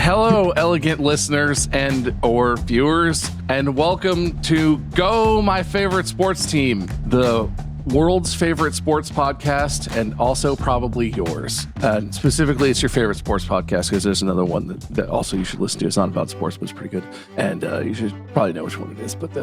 Hello, elegant listeners and or viewers, and welcome to Go My Favorite Sports Team, the world's favorite sports podcast, and also probably yours. And specifically, it's your favorite sports podcast because there's another one that also you should listen to. It's not about sports, but it's pretty good, and you should probably know which one it is. But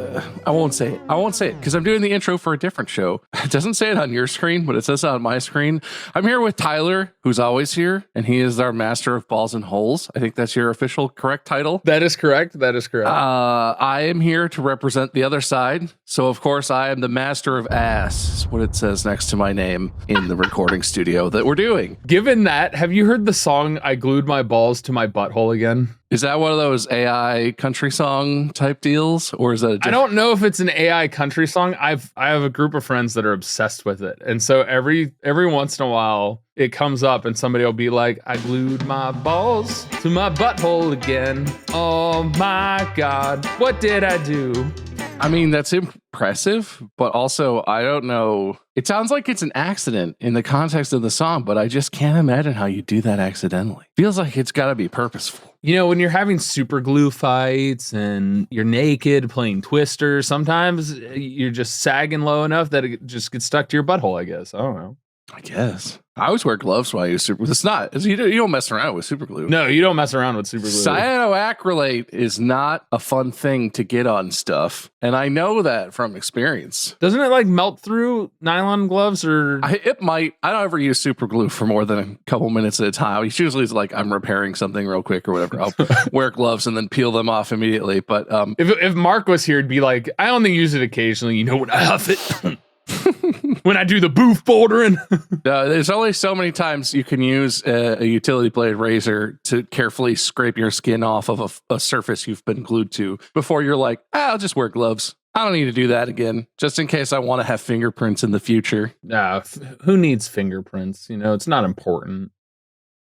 I won't say it. I won't say it because I'm doing the intro for a different show. It doesn't say it on your screen, but it says it on my screen. I'm here with Tyler, who's always here, and he is our master of balls and holes. I think that's your official correct title. That is correct. That is correct. I am here to represent the other side. So, of course, I am the master of ass, is what it says next to my name in the recording studio that we're doing. Given that, have you heard the song I Glued My Balls to My Butthole Again? Is that one of those AI country song type deals? Or is that I don't know if it's an AI country song. I have a group of friends that are obsessed with it. And so every once in a while, it comes up and somebody will be like, I glued my balls to my butthole again. Oh my God, what did I do? I mean, that's impressive, but also, I don't know. It sounds like it's an accident in the context of the song, but I just can't imagine how you do that accidentally. Feels like it's got to be purposeful. You know, when you're having super glue fights and you're naked playing Twister, sometimes you're just sagging low enough that it just gets stuck to your butthole, I guess. I don't know. I guess. I always wear gloves while I use super glue. You don't mess around with super glue. No, you don't mess around with super glue. Cyanoacrylate is not a fun thing to get on stuff. And I know that from experience. Doesn't it like melt through nylon gloves or? It might. I don't ever use super glue for more than a couple minutes at a time. It's usually like I'm repairing something real quick or whatever. I'll wear gloves and then peel them off immediately. But if Mark was here, it'd be like, I only use it occasionally. You know, when I huff it. When I do the booth bouldering. There's only so many times you can use a utility blade razor to carefully scrape your skin off of a surface you've been glued to before you're like, I'll just wear gloves. I don't need to do that again, just in case I want to have fingerprints in the future. Who needs fingerprints? You know, it's not important.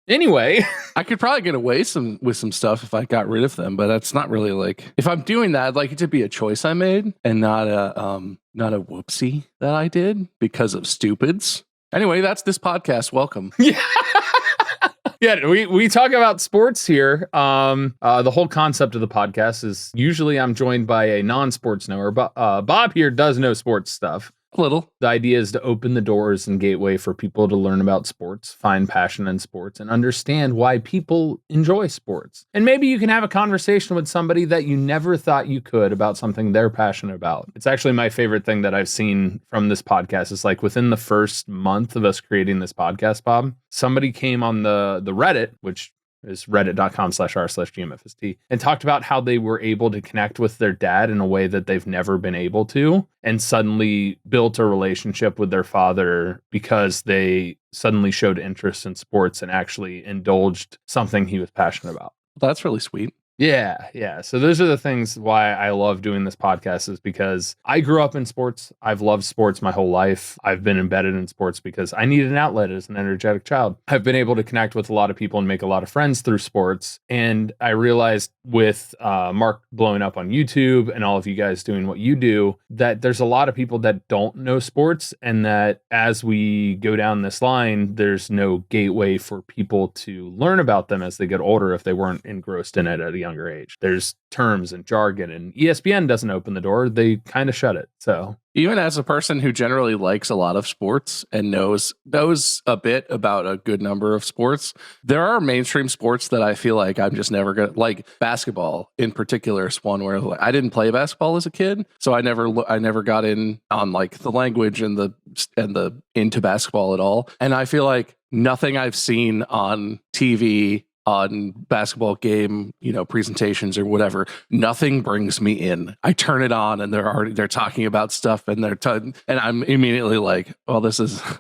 Anyway, I could probably get away with some stuff if I got rid of them, but that's not really like, if I'm doing that, I'd like it to be a choice I made and not a whoopsie that I did because of stupids. Anyway, that's this podcast. Welcome. Yeah. Yeah, we talk about sports here. The whole concept of the podcast is usually I'm joined by a non-sports knower, but Bob here does know sports stuff. A little. The idea is to open the doors and gateway for people to learn about sports, find passion in sports, and understand why people enjoy sports. And maybe you can have a conversation with somebody that you never thought you could about something they're passionate about. It's actually my favorite thing that I've seen from this podcast is like within the first month of us creating this podcast, Bob, somebody came on the Reddit, which is reddit.com/r/gmfst, and talked about how they were able to connect with their dad in a way that they've never been able to, and suddenly built a relationship with their father because they suddenly showed interest in sports and actually indulged something he was passionate about. That's really sweet. Yeah. So those are the things why I love doing this podcast is because I grew up in sports. I've loved sports my whole life. I've been embedded in sports because I needed an outlet as an energetic child. I've been able to connect with a lot of people and make a lot of friends through sports. And I realized with Mark blowing up on YouTube and all of you guys doing what you do, that there's a lot of people that don't know sports, and that as we go down this line, there's no gateway for people to learn about them as they get older if they weren't engrossed in it at a younger age. There's terms and jargon, and ESPN doesn't open the door. They kind of shut it. So even as a person who generally likes a lot of sports and knows a bit about a good number of sports, there are mainstream sports that I feel like I'm just never gonna like. Basketball in particular is one where like, I didn't play basketball as a kid, so I never got in on like the language and the into basketball at all. And I feel like nothing I've seen on TV, on basketball game, presentations or whatever, nothing brings me in. I turn it on and they're talking about stuff and and I'm immediately like, well,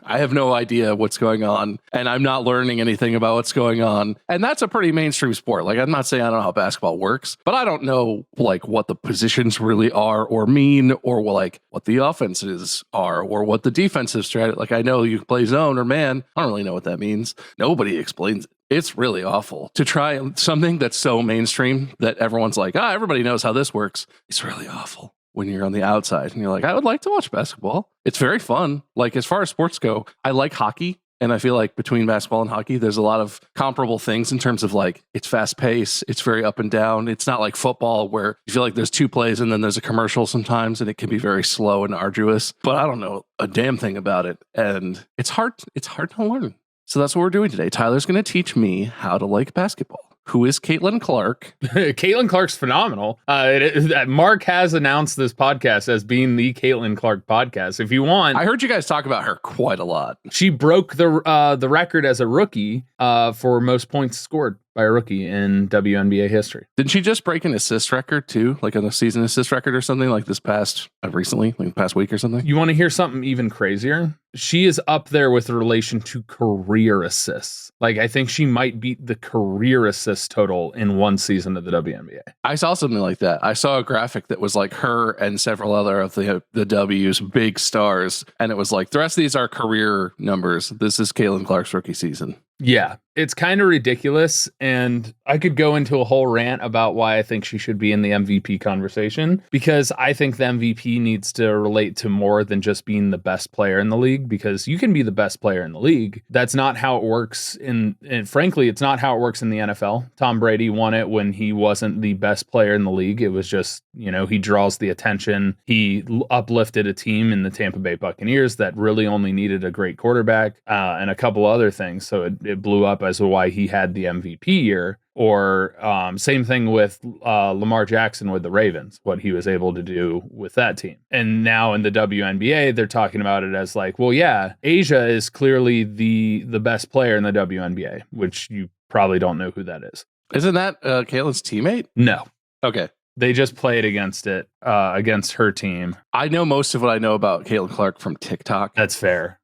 I have no idea what's going on and I'm not learning anything about what's going on. And that's a pretty mainstream sport. Like, I'm not saying I don't know how basketball works, but I don't know like what the positions really are or mean, or like what the offenses are or what the defensive strategy. Like, I know you play zone or man. I don't really know what that means. Nobody explains it. It's really awful to try something that's so mainstream that everyone's like, everybody knows how this works. It's really awful when you're on the outside and you're like, I would like to watch basketball. It's very fun. Like, as far as sports go, I like hockey. And I feel like between basketball and hockey, there's a lot of comparable things in terms of like it's fast paced, it's very up and down. It's not like football where you feel like there's 2 plays and then there's a commercial sometimes and it can be very slow and arduous. But I don't know a damn thing about it. And it's hard to learn. So that's what we're doing today. Tyler's going to teach me how to like basketball. Who is Caitlin Clark? Caitlin Clark's phenomenal. Mark has announced this podcast as being the Caitlin Clark podcast. If you want, I heard you guys talk about her quite a lot. She broke the record as a rookie for most points scored by a rookie in WNBA history. Didn't she just break an assist record too? Like a season assist record or something like this past recently, like the past week or something? You want to hear something even crazier? She is up there with relation to career assists. Like, I think she might beat the career assist total in one season of the WNBA. I saw something like that. I saw a graphic that was like her and several other of the W's big stars. And it was like, the rest of these are career numbers. This is Caitlin Clark's rookie season. Yeah, it's kind of ridiculous. And I could go into a whole rant about why I think she should be in the MVP conversation, because I think the MVP needs to relate to more than just being the best player in the league, because you can be the best player in the league. That's not how it works and frankly, it's not how it works in the NFL. Tom Brady won it when he wasn't the best player in the league. It was just, he draws the attention. He uplifted a team in the Tampa Bay Buccaneers that really only needed a great quarterback and a couple other things. So it blew up as to why he had the MVP year. Or same thing with Lamar Jackson with the Ravens, what he was able to do with that team. And now in the WNBA, they're talking about it as like, well, yeah, Asia is clearly the best player in the WNBA, which you probably don't know who that is. Isn't that Caitlin's teammate? No. Okay. They just played against her team. I know most of what I know about Caitlin Clark from TikTok. That's fair.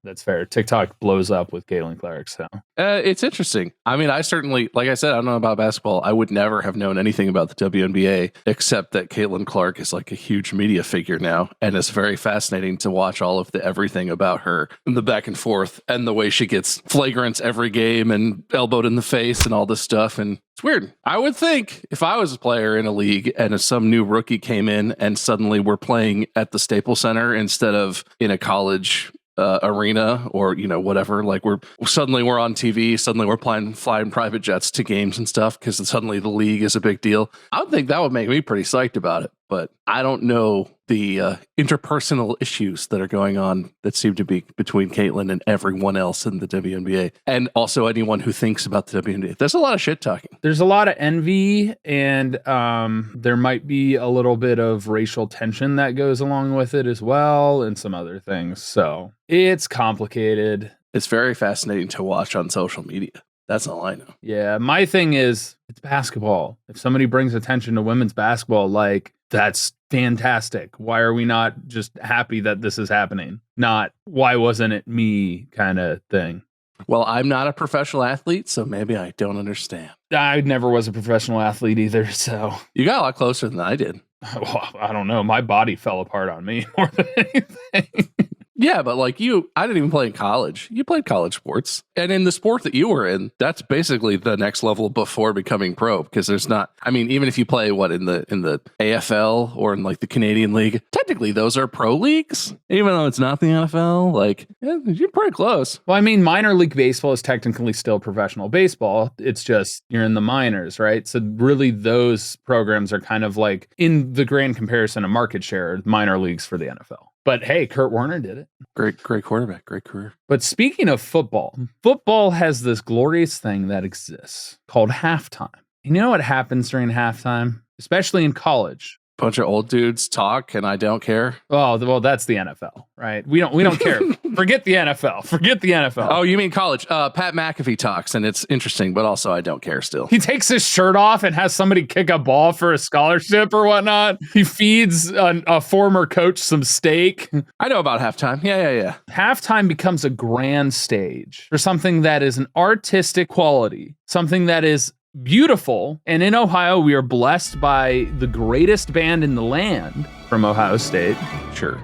TikTok blows up with Caitlin Clark. So it's interesting. I mean, I certainly, like I said, I don't know about basketball. I would never have known anything about the WNBA except that Caitlin Clark is like a huge media figure now. And it's very fascinating to watch all of the everything about her and the back and forth and the way she gets flagrants every game and elbowed in the face and all this stuff. And it's weird. I would think if I was a player in a league and if some new rookie came in and suddenly we're playing at the Staples Center instead of in a college arena or whatever, like we're on TV, suddenly we're flying private jets to games and stuff because suddenly the league is a big deal. I would think that would make me pretty psyched about it, but I don't know the interpersonal issues that are going on that seem to be between Caitlin and everyone else in the WNBA, and also anyone who thinks about the WNBA. There's a lot of shit talking. There's a lot of envy, and there might be a little bit of racial tension that goes along with it as well, and some other things. So it's complicated. It's very fascinating to watch on social media. That's all I know. Yeah, my thing is, it's basketball. If somebody brings attention to women's basketball, like, that's fantastic. Why are we not just happy that this is happening? Not, why wasn't it me kind of thing. Well, I'm not a professional athlete, so maybe I don't understand. I never was a professional athlete either, so. You got a lot closer than I did. Well, I don't know. My body fell apart on me more than anything. Yeah, but like I didn't even play in college. You played college sports. And in the sport that you were in, that's basically the next level before becoming pro, because there's not, I mean, even if you play in the AFL or in like the Canadian League, technically those are pro leagues, even though it's not the NFL. Like, yeah, you're pretty close. Well, I mean, minor league baseball is technically still professional baseball. It's just you're in the minors, right? So really those programs are kind of like, in the grand comparison of market share, minor leagues for the NFL. But hey, Kurt Warner did it. Great quarterback, great career. But speaking of football has this glorious thing that exists called halftime. You know what happens during halftime, especially in college? Bunch of old dudes talk, and I don't care. Oh, well, that's the NFL, right? We don't care. Forget the NFL. Oh, you mean college? Pat McAfee talks, and it's interesting, but also I don't care still. He takes his shirt off and has somebody kick a ball for a scholarship or whatnot. He feeds a former coach some steak. I know about halftime. Yeah. Halftime becomes a grand stage for something that is an artistic quality, something that is beautiful. And in Ohio, we are blessed by the greatest band in the land from Ohio State. Sure.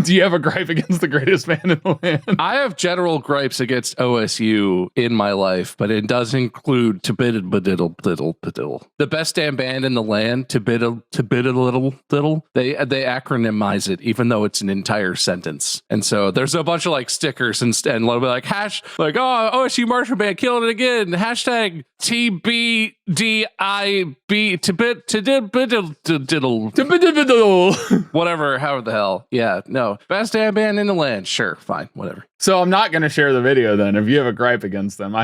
Do you have a gripe against the greatest band in the land? I have general gripes against OSU in my life, but it does include Tibiddle. The best damn band in the land, Tibiddle. They acronymize it, even though it's an entire sentence. And so there's a bunch of like stickers and it'll be like oh, OSU marching band killing it again. Hashtag TBDIB Tibiddle. Whatever, however the hell. Yeah, no. Best damn band in the land. Sure, fine, whatever. So I'm not going to share the video then if you have a gripe against them. You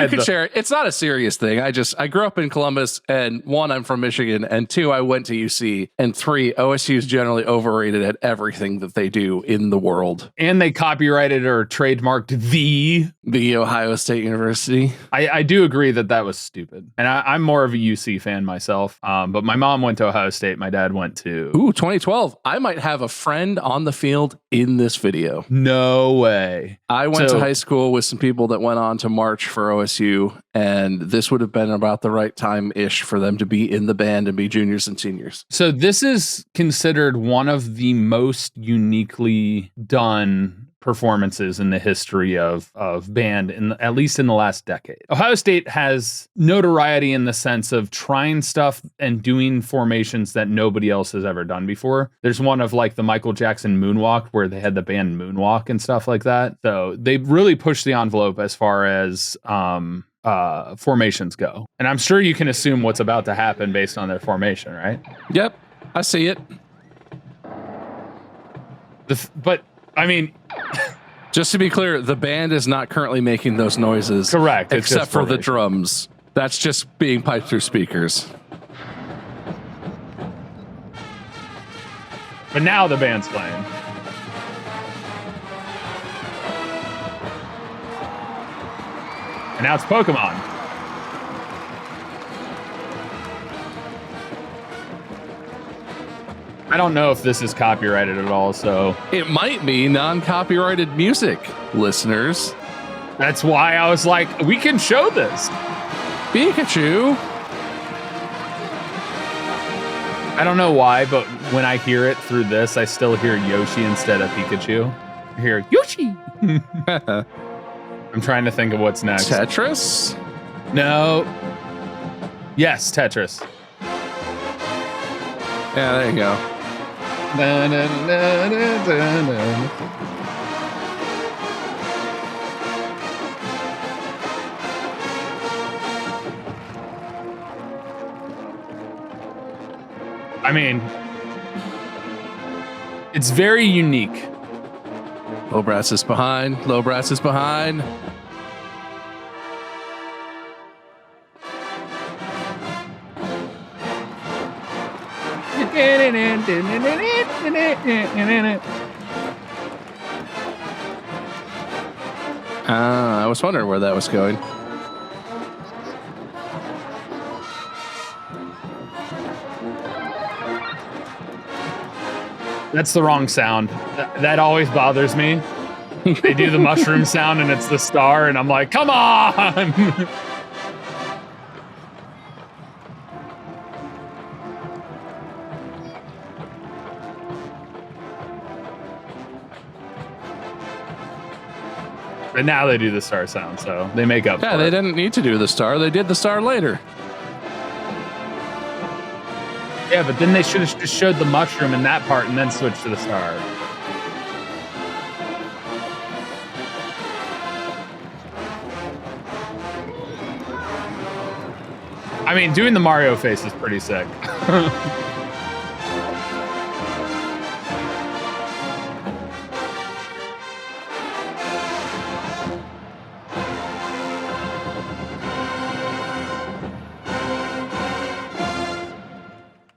can share it. It's not a serious thing. I grew up in Columbus, and 1, I'm from Michigan, and 2, I went to UC, and 3, OSU is generally overrated at everything that they do in the world. And they copyrighted or trademarked the Ohio State University. I do agree that was stupid. And I'm more of a UC fan myself. But my mom went to Ohio State. My dad went to 2012. I might have a friend on the field in this video. No way. I went to high school with some people that went on to march for OSU, and this would have been about the right time-ish for them to be in the band and be juniors and seniors. So this is considered one of the most uniquely done performances in the history of band, at least in the last decade. Ohio State has notoriety in the sense of trying stuff and doing formations that nobody else has ever done before. There's one of like the Michael Jackson moonwalk where they had the band moonwalk and stuff like that. So they really pushed the envelope as far as formations go. And I'm sure you can assume what's about to happen based on their formation, right? Yep, I see it. But I mean, just to be clear, the band is not currently making those noises. Correct. Except for the drums. That's just being piped through speakers. But now the band's playing. And now it's Pokemon. I don't know if this is copyrighted at all, so... It might be non-copyrighted music, listeners. That's why I was like, we can show this. Pikachu. I don't know why, but when I hear it through this, I still hear Yoshi instead of Pikachu. I hear Yoshi. I'm trying to think of what's next. Tetris? No. Yes, Tetris. Yeah, there you go. I mean, it's very unique. Low brass is behind. Low brass is behind. I was wondering where that was going. That's the wrong sound. That always bothers me. They do the mushroom sound and it's the star, and I'm like, come on! But now they do the star sound, so they make up for it. Yeah, they didn't need to do the star. They did the star later. Yeah, but then they should have just showed the mushroom in that part and then switched to the star. I mean, doing the Mario face is pretty sick.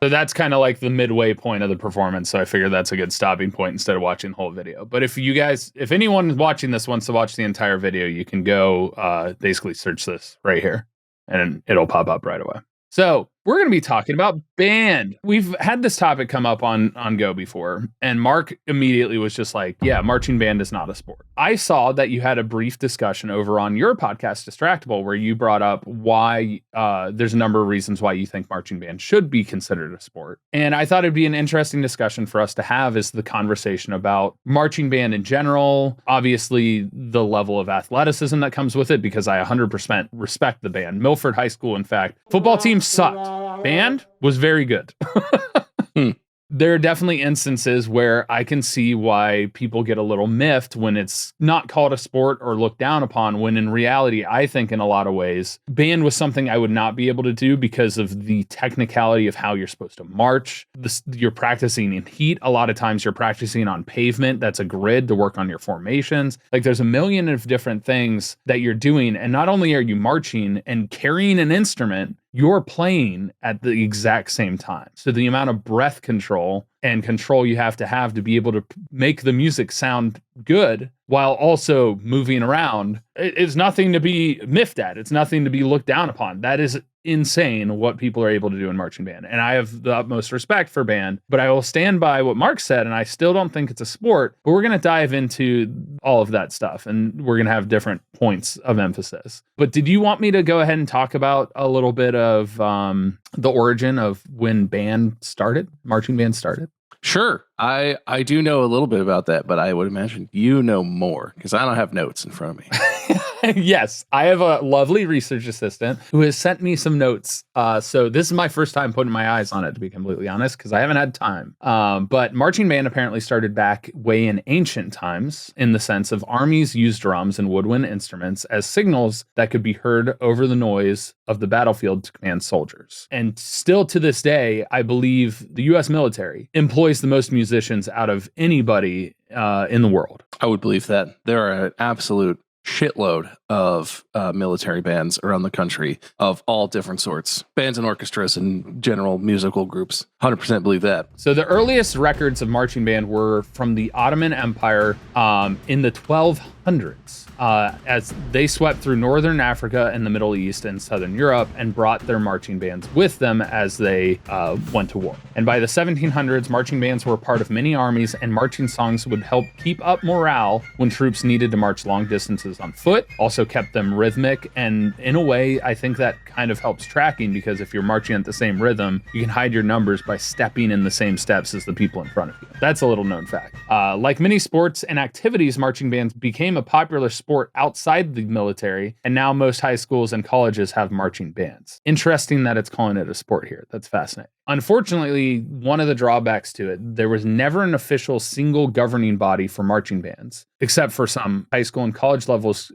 So that's kind of like the midway point of the performance. So I figured that's a good stopping point instead of watching the whole video. But if anyone watching this wants to watch the entire video, you can go basically search this right here and it'll pop up right away. So We're going to be talking about band. We've had this topic come up on Go before, and Mark immediately was just like, yeah, marching band is not a sport. I saw that you had a brief discussion over on your podcast, Distractible, where you brought up why there's a number of reasons why you think marching band should be considered a sport. And I thought it'd be an interesting discussion for us to have is the conversation about marching band in general, obviously the level of athleticism that comes with it, because I 100% respect the band. Milford High School, in fact, football team sucked. Band was very good. There are definitely instances where I can see why people get a little miffed when it's not called a sport or looked down upon, when in reality, I think in a lot of ways, band was something I would not be able to do because of the technicality of how you're supposed to march. You're practicing in heat. A lot of times you're practicing on pavement. That's a grid to work on your formations. Like there's a million of different things that you're doing. And not only are you marching and carrying an instrument, you're playing at the exact same time. So the amount of breath control and control you have to be able to make the music sound good while also moving around is nothing to be miffed at. It's nothing to be looked down upon. That is insane what people are able to do in marching band. And I have the utmost respect for band, but I will stand by what Mark said, and I still don't think it's a sport, but we're going to dive into all of that stuff, and we're going to have different points of emphasis. But did you want me to go ahead and talk about a little bit of the origin of when marching band started? Sure. I do know a little bit about that, but I would imagine you know more because I don't have notes in front of me. Yes, I have a lovely research assistant who has sent me some notes. So this is my first time putting my eyes on it, to be completely honest, because I haven't had time. But marching band apparently started back way in ancient times in the sense of armies used drums and woodwind instruments as signals that could be heard over the noise of the battlefield to command soldiers. And still to this day, I believe the U.S. military employs the most musicians out of anybody in the world. I would believe that. There are an absolute shitload of military bands around the country of all different sorts, bands and orchestras and general musical groups. 100% believe that. So the earliest records of marching band were from the Ottoman Empire in the 1200s. As they swept through northern Africa and the Middle East and southern Europe and brought their marching bands with them as they went to war. And by the 1700s, marching bands were part of many armies, and marching songs would help keep up morale when troops needed to march long distances on foot, also kept them rhythmic. And in a way, I think that kind of helps tracking, because if you're marching at the same rhythm, you can hide your numbers by stepping in the same steps as the people in front of you. That's a little known fact. Like many sports and activities, marching bands became a popular sport outside the military, and now most high schools and colleges have marching bands. Interesting that it's calling it a sport here. That's fascinating. Unfortunately, one of the drawbacks to it, there was never an official single governing body for marching bands, except for some high school and college levels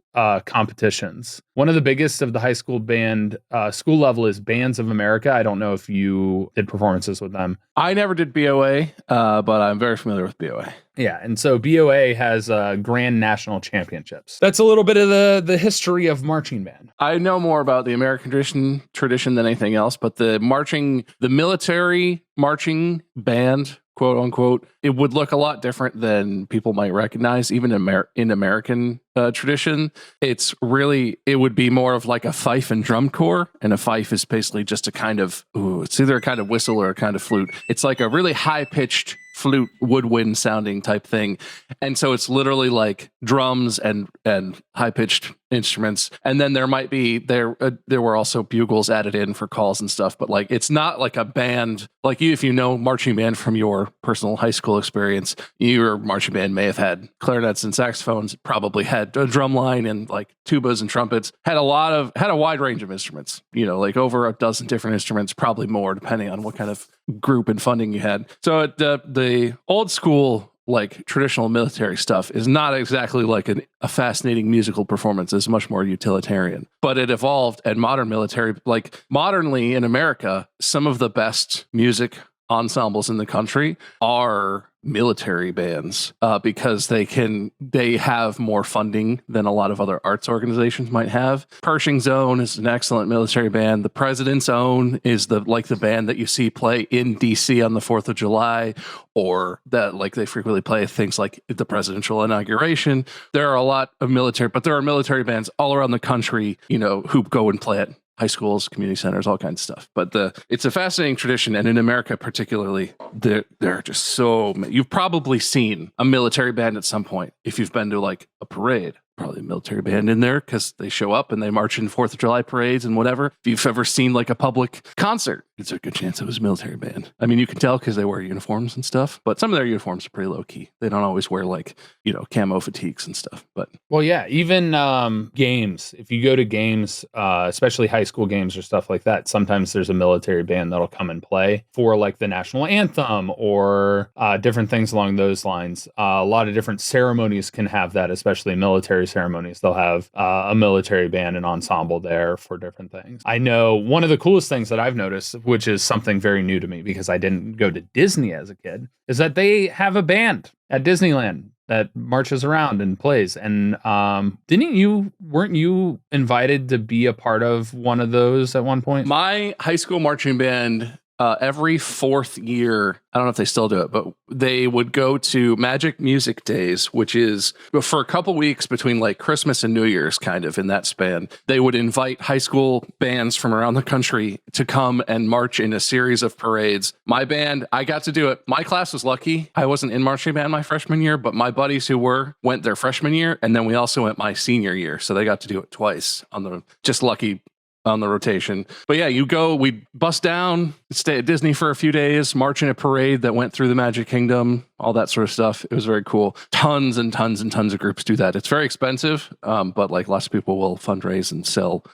competitions. One of the biggest of the high school band school level is Bands of America. I don't know if you did performances with them. I never did BOA, but I'm very familiar with BOA. Yeah, and so BOA has grand national championships. That's a little bit of the history of marching band. I know more about the American tradition than anything else, but the military marching band, quote unquote, it would look a lot different than people might recognize, even in American tradition. It would be more of like a fife and drum corps, and a fife is basically just a kind of, it's either a kind of whistle or a kind of flute. It's like a really high-pitched flute, woodwind sounding type thing. And so it's literally like drums and high-pitched instruments. And then there were also bugles added in for calls and stuff, but like it's not like a band. Like if you know marching band from your personal high school experience, your marching band may have had clarinets and saxophones, probably had a drum line and like tubas and trumpets, had a wide range of instruments, like over a dozen different instruments, probably more depending on what kind of group and funding you had. So the old school, like traditional military stuff is not exactly like a fascinating musical performance. It's much more utilitarian, but it evolved. And modern military, like modernly in America, some of the best music ensembles in the country are military bands because they have more funding than a lot of other arts organizations might have. Pershing's Own is an excellent military band. The President's Own is the band that you see play in DC on the 4th of July, or that like they frequently play things like the presidential inauguration. There are a lot of military, but there are military bands all around the country, who go and play at high schools, community centers, all kinds of stuff. But it's a fascinating tradition. And in America, particularly, there are just so many. You've probably seen a military band at some point. If you've been to like a parade, probably a military band in there because they show up and they march in 4th of July parades and whatever. If you've ever seen like a public concert, it's a good chance it was a military band. I mean, you can tell because they wear uniforms and stuff, but some of their uniforms are pretty low key. They don't always wear like, camo fatigues and stuff. But well, yeah, even games. If you go to games, especially high school games or stuff like that, sometimes there's a military band that'll come and play for like the national anthem or different things along those lines. A lot of different ceremonies can have that, especially military ceremonies. They'll have a military band and ensemble there for different things. I know one of the coolest things that I've noticed, which is something very new to me because I didn't go to Disney as a kid, is that they have a band at Disneyland that marches around and plays. And weren't you invited to be a part of one of those at one point? My high school marching band, every 4th year, I don't know if they still do it, but they would go to Magic Music Days, which is for a couple weeks between like Christmas and New Year's, kind of in that span. They would invite high school bands from around the country to come and march in a series of parades. My band, I got to do it. My class was lucky. I wasn't in marching band my freshman year, but my buddies who went their freshman year, and then we also went my senior year. So they got to do it twice just lucky on the rotation. But yeah, we bust down, stay at Disney for a few days, march in a parade that went through the Magic Kingdom, all that sort of stuff. It was very cool. Tons and tons and tons of groups do that. It's very expensive, but like lots of people will fundraise and sell,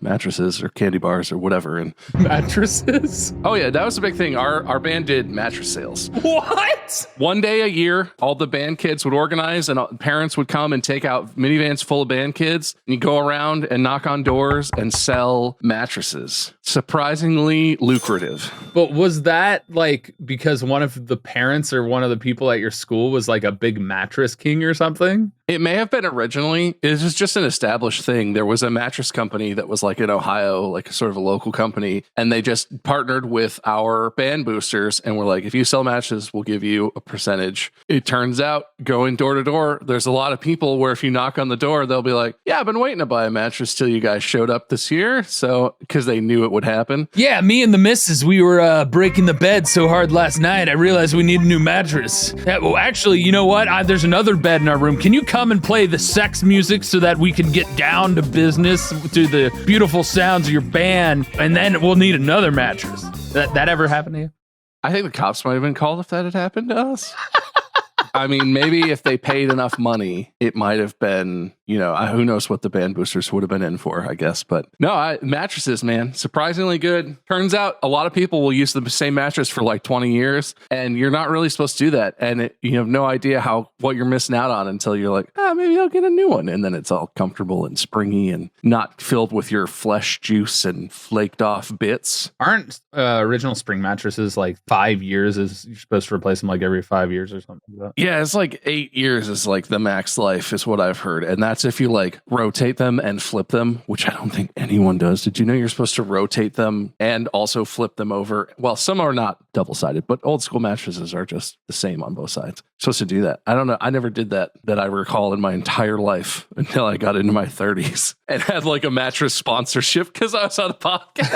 mattresses or candy bars or whatever. And mattresses? Oh yeah, that was a big thing. Our band did mattress sales. What? One day a year, all the band kids would organize and parents would come and take out minivans full of band kids. And you go around and knock on doors and sell mattresses. Surprisingly lucrative. But was that like because one of the parents or one of the people at your school was like a big mattress king or something? It may have been originally. It was just an established thing. There was a mattress company that was like in Ohio, like sort of a local company, and they just partnered with our band boosters and were like, if you sell mattresses, we'll give you a percentage. It turns out going door to door, there's a lot of people where if you knock on the door, they'll be like, yeah, I've been waiting to buy a mattress till you guys showed up this year. So, because they knew it would happen. Yeah, me and the missus, we were breaking the bed so hard last night, I realized we need a new mattress. Yeah, well, actually, you know what? There's another bed in our room. Can you come and play the sex music so that we can get down to business to the beautiful sounds of your band, and then we'll need another mattress. That ever happened to you? I think the cops might have been called if that had happened to us. I mean, maybe if they paid enough money, it might have been, who knows what the band boosters would have been in for, I guess. But no, mattresses, man, surprisingly good. Turns out a lot of people will use the same mattress for like 20 years, and you're not really supposed to do that. And you have no idea what you're missing out on until you're like, maybe I'll get a new one. And then it's all comfortable and springy and not filled with your flesh juice and flaked off bits. Aren't original spring mattresses like 5 years? You're supposed to replace them like every 5 years or something like that? Yeah, it's like 8 years is like the max life is what I've heard. And that's if you like rotate them and flip them, which I don't think anyone does. Did you know you're supposed to rotate them and also flip them over? Well, some are not double-sided, but old school mattresses are just the same on both sides. Supposed to do that. I don't know. I never did that I recall in my entire life until I got into my 30s and had like a mattress sponsorship because I was on a podcast.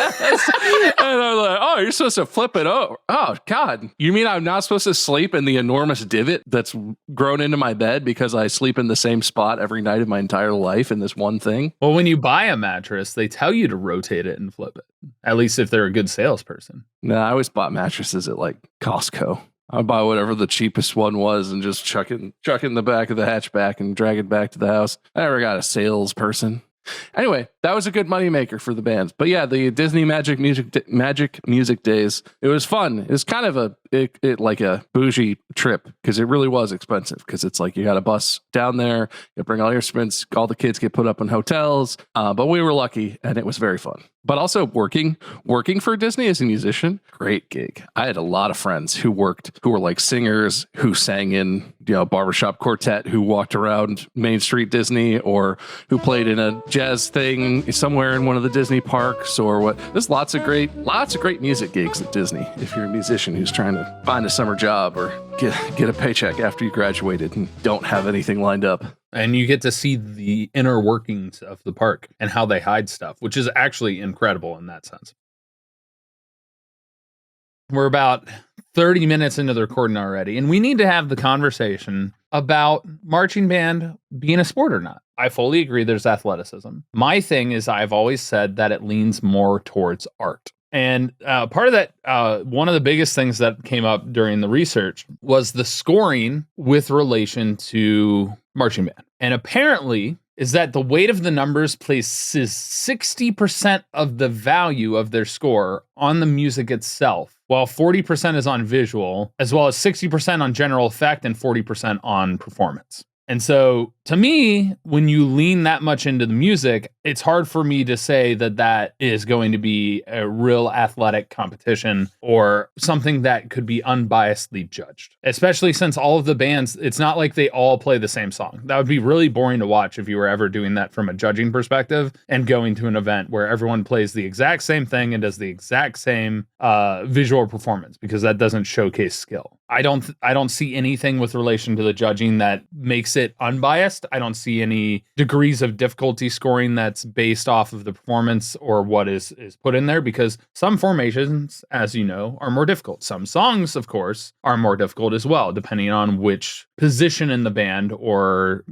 And I was like, oh, you're supposed to flip it over. Oh, God. You mean I'm not supposed to sleep in the enormous divot that's grown into my bed because I sleep in the same spot every night of my entire life in this one thing? Well, when you buy a mattress, they tell you to rotate it and flip it. At least if they're a good salesperson. No, I always bought mattresses at like Costco. I'd buy whatever the cheapest one was and just chuck it in the back of the hatchback and drag it back to the house. I never got a salesperson. Anyway, that was a good moneymaker for the bands. But yeah, the Disney Magic Music Days, it was fun. It was kind of like a bougie trip because it really was expensive because it's like you got a bus down there, you bring all your instruments, all the kids get put up in hotels. But we were lucky and it was very fun. But also working for Disney as a musician, great gig. I had a lot of friends who were like singers, who sang in barbershop quartet, who walked around Main Street Disney, or who played in a jazz thing somewhere in one of the Disney parks, or what. There's lots of great music gigs at Disney if you're a musician who's trying to find a summer job or get a paycheck after you graduated and don't have anything lined up. And you get to see the inner workings of the park and how they hide stuff, which is actually incredible in that sense. We're about 30 minutes into the recording already, and we need to have the conversation about marching band being a sport or not. I fully agree there's athleticism. My thing is I've always said that it leans more towards art. And part of that, one of the biggest things that came up during the research was the scoring with relation to marching band. And apparently is that the weight of the numbers places 60% of the value of their score on the music itself, while 40% is on visual, as well as 60% on general effect and 40% on performance. And so to me, when you lean that much into the music, it's hard for me to say that that is going to be a real athletic competition or something that could be unbiasedly judged, especially since all of the bands, it's not like they all play the same song. That would be really boring to watch if you were ever doing that from a judging perspective and going to an event where everyone plays the exact same thing and does the exact same visual performance, because that doesn't showcase skill. I don't see anything with relation to the judging that makes it unbiased. I don't see any degrees of difficulty scoring that's based off of the performance or what is put in there, because some formations, as you know, are more difficult. Some songs, of course, are more difficult as well, depending on which position in the band or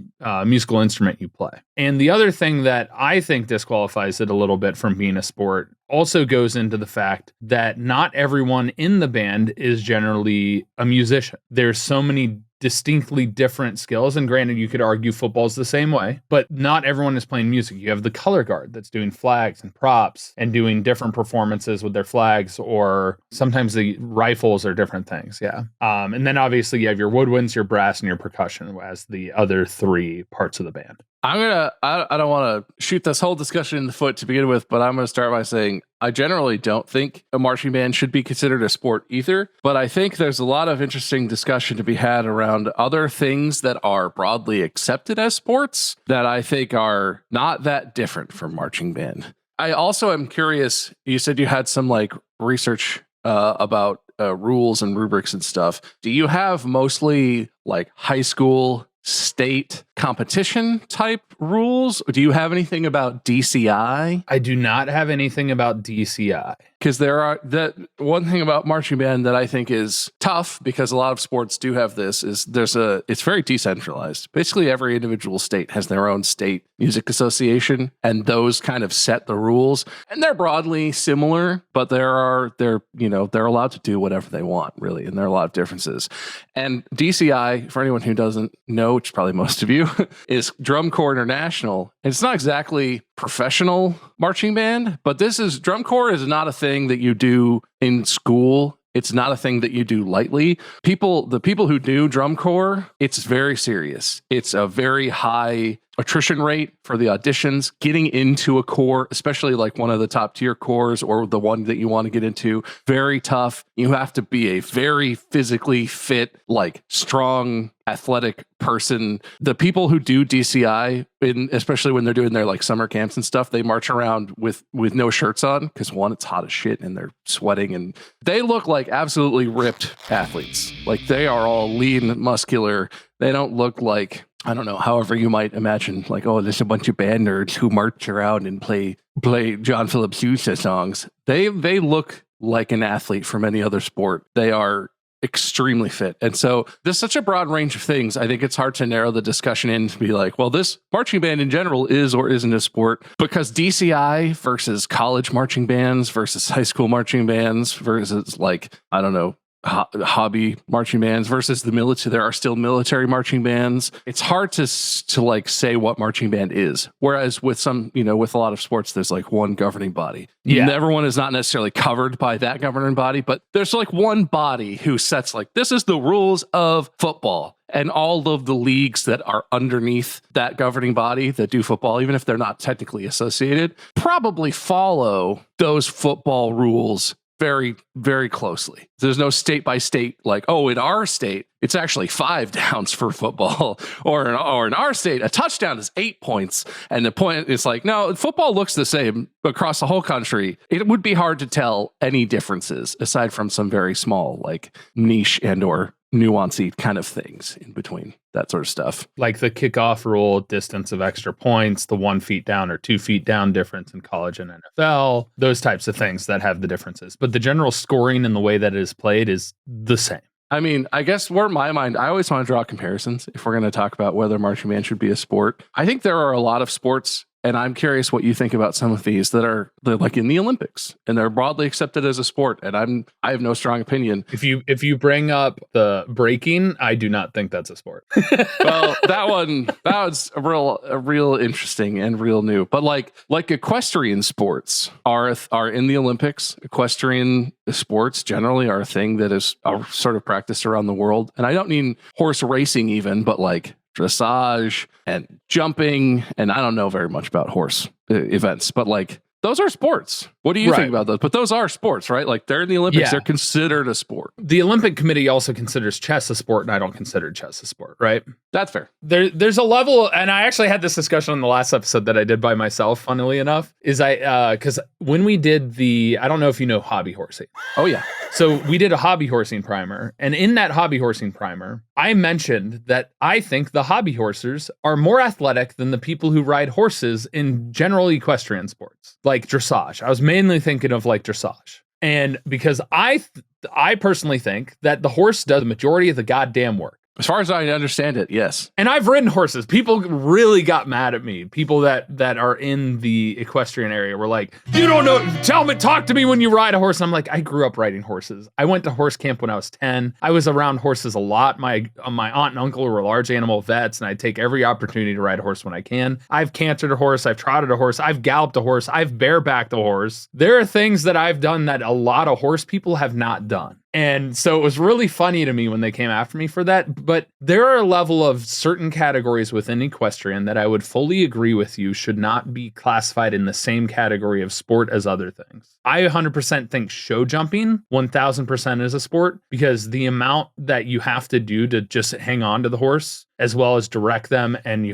musical instrument you play. And the other thing that I think disqualifies it a little bit from being a sport also goes into the fact that not everyone in the band is generally a musician. There's so many distinctly different skills, and granted, you could argue football's the same way, but not everyone is playing music. You have the color guard that's doing flags and props and doing different performances with their flags, or sometimes the rifles are different things. And then obviously you have your woodwinds, your brass, and your percussion as the other three parts of the band. I don't want to shoot this whole discussion in the foot to begin with, but I'm going to start by saying I generally don't think a marching band should be considered a sport either, but I think there's a lot of interesting discussion to be had around other things that are broadly accepted as sports that I think are not that different from marching band. I also am curious, you said you had some like research about rules and rubrics and stuff. Do you have mostly like high school state competition type rules? Do you have anything about DCI? I do not have anything about DCI. Because there are that one thing about marching band that I think is tough, because a lot of sports do have this, is it's very decentralized. Basically every individual state has their own state music association, and those kind of set the rules, and they're broadly similar, but they're allowed to do whatever they want, really, and there are a lot of differences. And DCI, for anyone who doesn't know, which is probably most of you, is Drum Corps International. And it's not exactly professional marching band, but Drum Corps is not a thing that you do in school. It's not a thing that you do lightly. The people who do Drum Corps, it's very serious. It's a very high attrition rate for the auditions. Getting into a corps, especially like one of the top tier corps or the one that you want to get into, very tough. You have to be a very physically fit, like strong, athletic person. The people who do DCI, especially when they're doing their like summer camps and stuff, they march around with no shirts on, because one, it's hot as shit and they're sweating, and they look like absolutely ripped athletes. Like they are all lean, muscular. They don't look like, I don't know, however you might imagine, like, oh, there's a bunch of band nerds who march around and play John Philip Sousa songs. They look like an athlete from any other sport. They are extremely fit. And so there's such a broad range of things. I think it's hard to narrow the discussion in to be like, well, this marching band in general is or isn't a sport, because DCI versus college marching bands versus high school marching bands versus like, I don't know, hobby marching bands versus the military. There are still military marching bands. It's hard to like say what marching band is. Whereas with some, with a lot of sports, there's like one governing body. Yeah. Everyone is not necessarily covered by that governing body, but there's like one body who sets like, this is the rules of football. And all of the leagues that are underneath that governing body that do football, even if they're not technically associated, probably follow those football rules very, very closely. There's no state by state, like, oh, in our state, it's actually 5 downs for football, or in our state, a touchdown is 8 points. And the point is like, no, football looks the same across the whole country. It would be hard to tell any differences aside from some very small, like niche and or nuancy kind of things in between, that sort of stuff. Like the kickoff rule, distance of extra points, the 1 feet down or 2 feet down difference in college and NFL, those types of things that have the differences. But the general scoring and the way that it is played is the same. I mean, I guess where my mind, I always want to draw comparisons if we're going to talk about whether marching band should be a sport. I think there are a lot of sports, and I'm curious what you think about some of these they're like in the Olympics and they're broadly accepted as a sport. And I have no strong opinion. If you bring up the breaking, I do not think that's a sport. Well, that was a real interesting and real new. But like equestrian sports are in the Olympics. Equestrian sports generally are a thing that is sort of practiced around the world. And I don't mean horse racing even, but like dressage and jumping. And I don't know very much about horse events, but like those are sports. What do you think about those? But those are sports, right? Like they're in the Olympics. Yeah. They're considered a sport. The Olympic Committee also considers chess a sport, and I don't consider chess a sport, right? That's fair. There's a level, and I actually had this discussion on the last episode that I did by myself, funnily enough, because when we did I don't know if you know hobby horsing. Oh, yeah. So we did a hobby horsing primer, and in that hobby horsing primer, I mentioned that I think the hobby horsers are more athletic than the people who ride horses in general equestrian sports, like dressage. I was mainly thinking of like dressage. And because I personally think that the horse does the majority of the goddamn work. As far as I understand it, yes. And I've ridden horses. People really got mad at me. People that are in the equestrian area were like, you don't know, talk to me when you ride a horse. And I'm like, I grew up riding horses. I went to horse camp when I was 10. I was around horses a lot. My aunt and uncle were large animal vets, and I take every opportunity to ride a horse when I can. I've cantered a horse. I've trotted a horse. I've galloped a horse. I've barebacked a horse. There are things that I've done that a lot of horse people have not done. And so it was really funny to me when they came after me for that. But there are a level of certain categories within equestrian that I would fully agree with you should not be classified in the same category of sport as other things. I 100% think show jumping 1000% is a sport, because the amount that you have to do to just hang on to the horse as well as direct them, and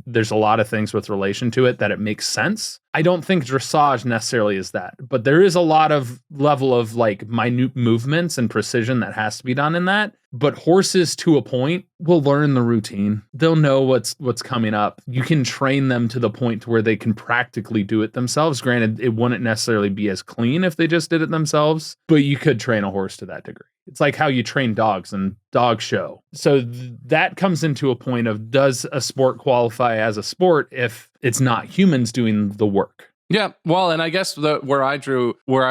there's a lot of things with relation to it that it makes sense. I don't think dressage necessarily is that, but there is a lot of level of like minute movements and precision that has to be done in that. But horses, to a point, will learn the routine. They'll know what's coming up. You can train them to the point to where they can practically do it themselves. Granted, it wouldn't necessarily be as clean if they just did it themselves, but you could train a horse to that degree. It's like how you train dogs in dog show. So that comes into a point of, does a sport qualify as a sport if it's not humans doing the work? Yeah, well, and I guess where I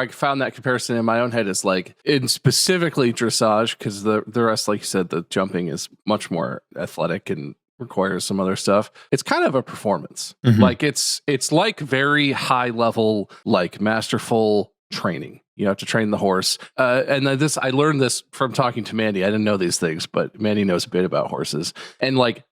found that comparison in my own head is like in specifically dressage, because the rest, like you said, the jumping is much more athletic and requires some other stuff. It's kind of a performance. Mm-hmm. Like it's like very high level, like masterful training. You have to train the horse. And I learned this from talking to Mandy. I didn't know these things, but Mandy knows a bit about horses. And like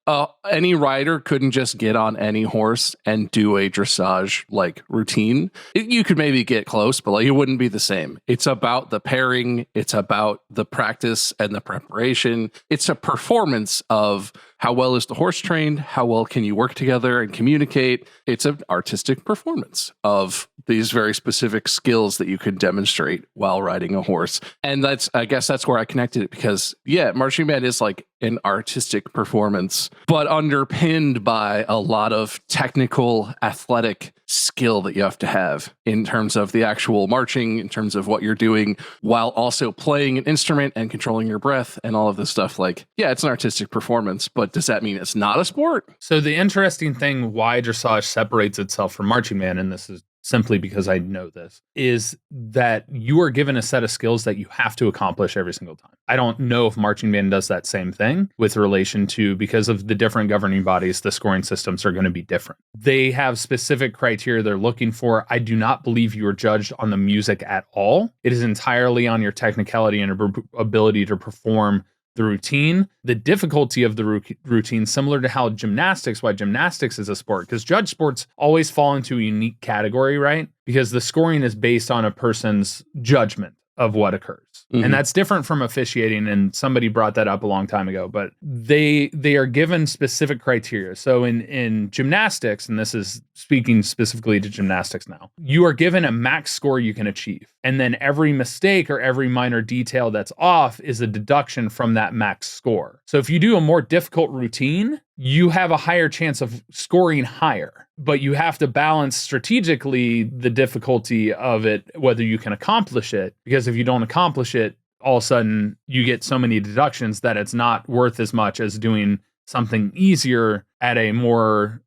any rider couldn't just get on any horse and do a dressage like routine. You could maybe get close, but like it wouldn't be the same. It's about the pairing. It's about the practice and the preparation. It's a performance of how well is the horse trained? How well can you work together and communicate? It's an artistic performance of these very specific skills that you can demonstrate while riding a horse. And I guess that's where I connected it, because yeah, marching band is like an artistic performance, but underpinned by a lot of technical athletic skill that you have to have in terms of the actual marching, in terms of what you're doing, while also playing an instrument and controlling your breath and all of this stuff. Like, yeah, it's an artistic performance, but does that mean it's not a sport? So the interesting thing why dressage separates itself from marching band, and this is simply because I know this, is that you are given a set of skills that you have to accomplish every single time. I don't know if marching band does that same thing with relation to, because of the different governing bodies, the scoring systems are going to be different. They have specific criteria they're looking for. I do not believe you are judged on the music at all. It is entirely on your technicality and your ability to perform the routine, the difficulty of the routine, similar to how why gymnastics is a sport, because judge sports always fall into a unique category, right? Because the scoring is based on a person's judgment of what occurs. Mhm. And that's different from officiating. And somebody brought that up a long time ago, but they are given specific criteria. So in gymnastics, and this is speaking specifically to gymnastics now, you are given a max score you can achieve. And then every mistake or every minor detail that's off is a deduction from that max score. So if you do a more difficult routine, you have a higher chance of scoring higher, but you have to balance strategically the difficulty of it, whether you can accomplish it, because if you don't accomplish it, all of a sudden you get so many deductions that it's not worth as much as doing something easier at a more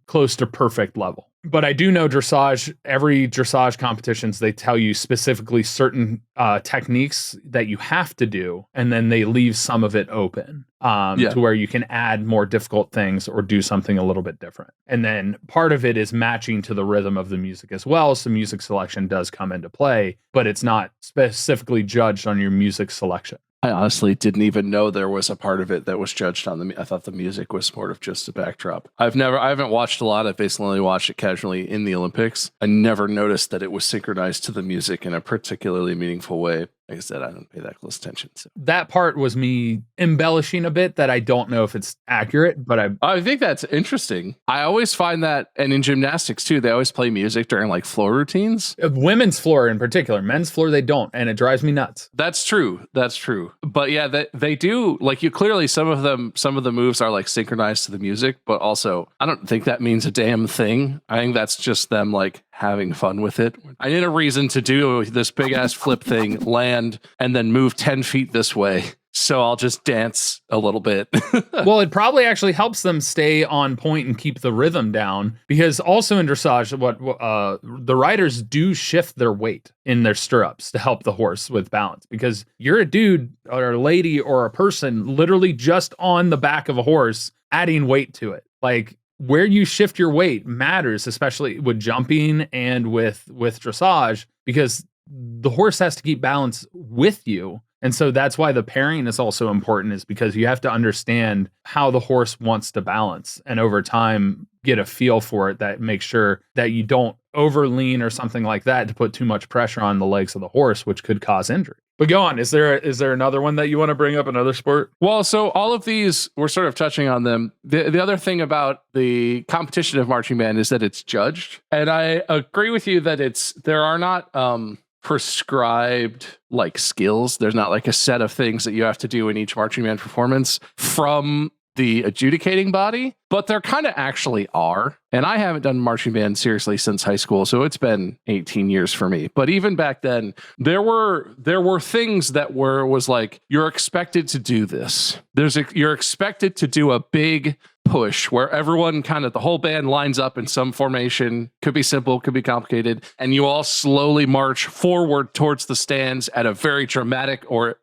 close to perfect level. But I do know dressage, every dressage competitions, they tell you specifically certain techniques that you have to do, and then they leave some of it open to where you can add more difficult things or do something a little bit different. And then part of it is matching to the rhythm of the music as well. So music selection does come into play, but it's not specifically judged on your music selection. I honestly didn't even know there was a part of it that was judged on I thought the music was sort of just a backdrop. I haven't watched a lot. I've basically only watched it casually in the Olympics. I never noticed that it was synchronized to the music in a particularly meaningful way. Like I said, I don't pay that close attention. So. That part was me embellishing a bit that I don't know if it's accurate, but I think that's interesting. I always find that, and in gymnastics too, they always play music during like floor routines. Women's floor in particular, men's floor, they don't. And it drives me nuts. That's true. That's true. But yeah, they do, like, you clearly, some of the moves are like synchronized to the music, but also I don't think that means a damn thing. I think that's just them like having fun with it. I need a reason to do this big ass flip thing, land, and then move 10 feet this way. So I'll just dance a little bit. Well, it probably actually helps them stay on point and keep the rhythm down, because also in dressage, the riders do shift their weight in their stirrups to help the horse with balance, because you're a dude or a lady or a person literally just on the back of a horse adding weight to it. Like, where you shift your weight matters, especially with jumping and with dressage, because the horse has to keep balance with you. And so that's why the pairing is also important, is because you have to understand how the horse wants to balance, and over time get a feel for it that makes sure that you don't over lean or something like that to put too much pressure on the legs of the horse, which could cause injury. But go on. Is there another one that you want to bring up, another sport? Well, so all of these, we're sort of touching on them. The other thing about the competition of marching band is that it's judged. And I agree with you that there are not prescribed like skills. There's not like a set of things that you have to do in each marching band performance from the adjudicating body, but there kind of actually are. And I haven't done marching band seriously since high school, so it's been 18 years for me. But even back then, there were things that was like, you're expected to do this. You're expected to do a big push where everyone the whole band lines up in some formation. Could be simple, could be complicated, and you all slowly march forward towards the stands at a very dramatic or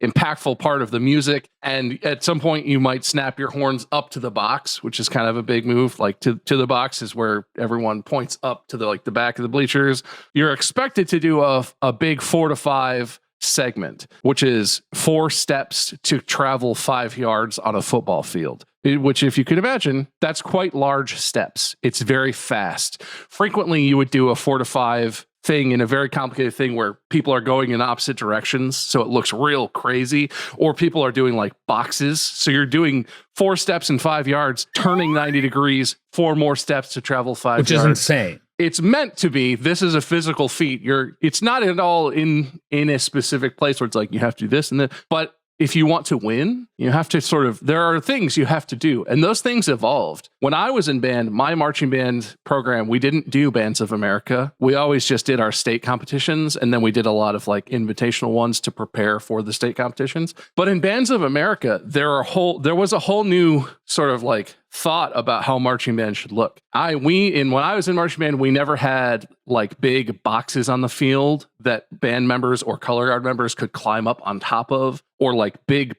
impactful part of the music. And at some point you might snap your horns up to the box, which is kind of a big move. Like to the box is where everyone points up to the back of the bleachers. You're expected to do a big 4 to 5 segment, which is 4 steps to travel 5 yards on a football field. Which, if you could imagine, that's quite large steps. It's very fast. Frequently, you would do a 4 to 5 thing in a very complicated thing where people are going in opposite directions, so it looks real crazy, or people are doing like boxes. So you're doing 4 steps in 5 yards, turning 90 degrees, 4 more steps to travel 5 yards. Which is insane. It's meant to be. This is a physical feat. It's not at all in a specific place where it's like you have to do this and that, but if you want to win, you have to there are things you have to do. And those things evolved. When I was in band, my marching band program, we didn't do Bands of America. We always just did our state competitions. And then we did a lot of like invitational ones to prepare for the state competitions. But in Bands of America, there was a whole new sort of like thought about how marching band should look. When I was in marching band, we never had like big boxes on the field that band members or color guard members could climb up on top of, or like big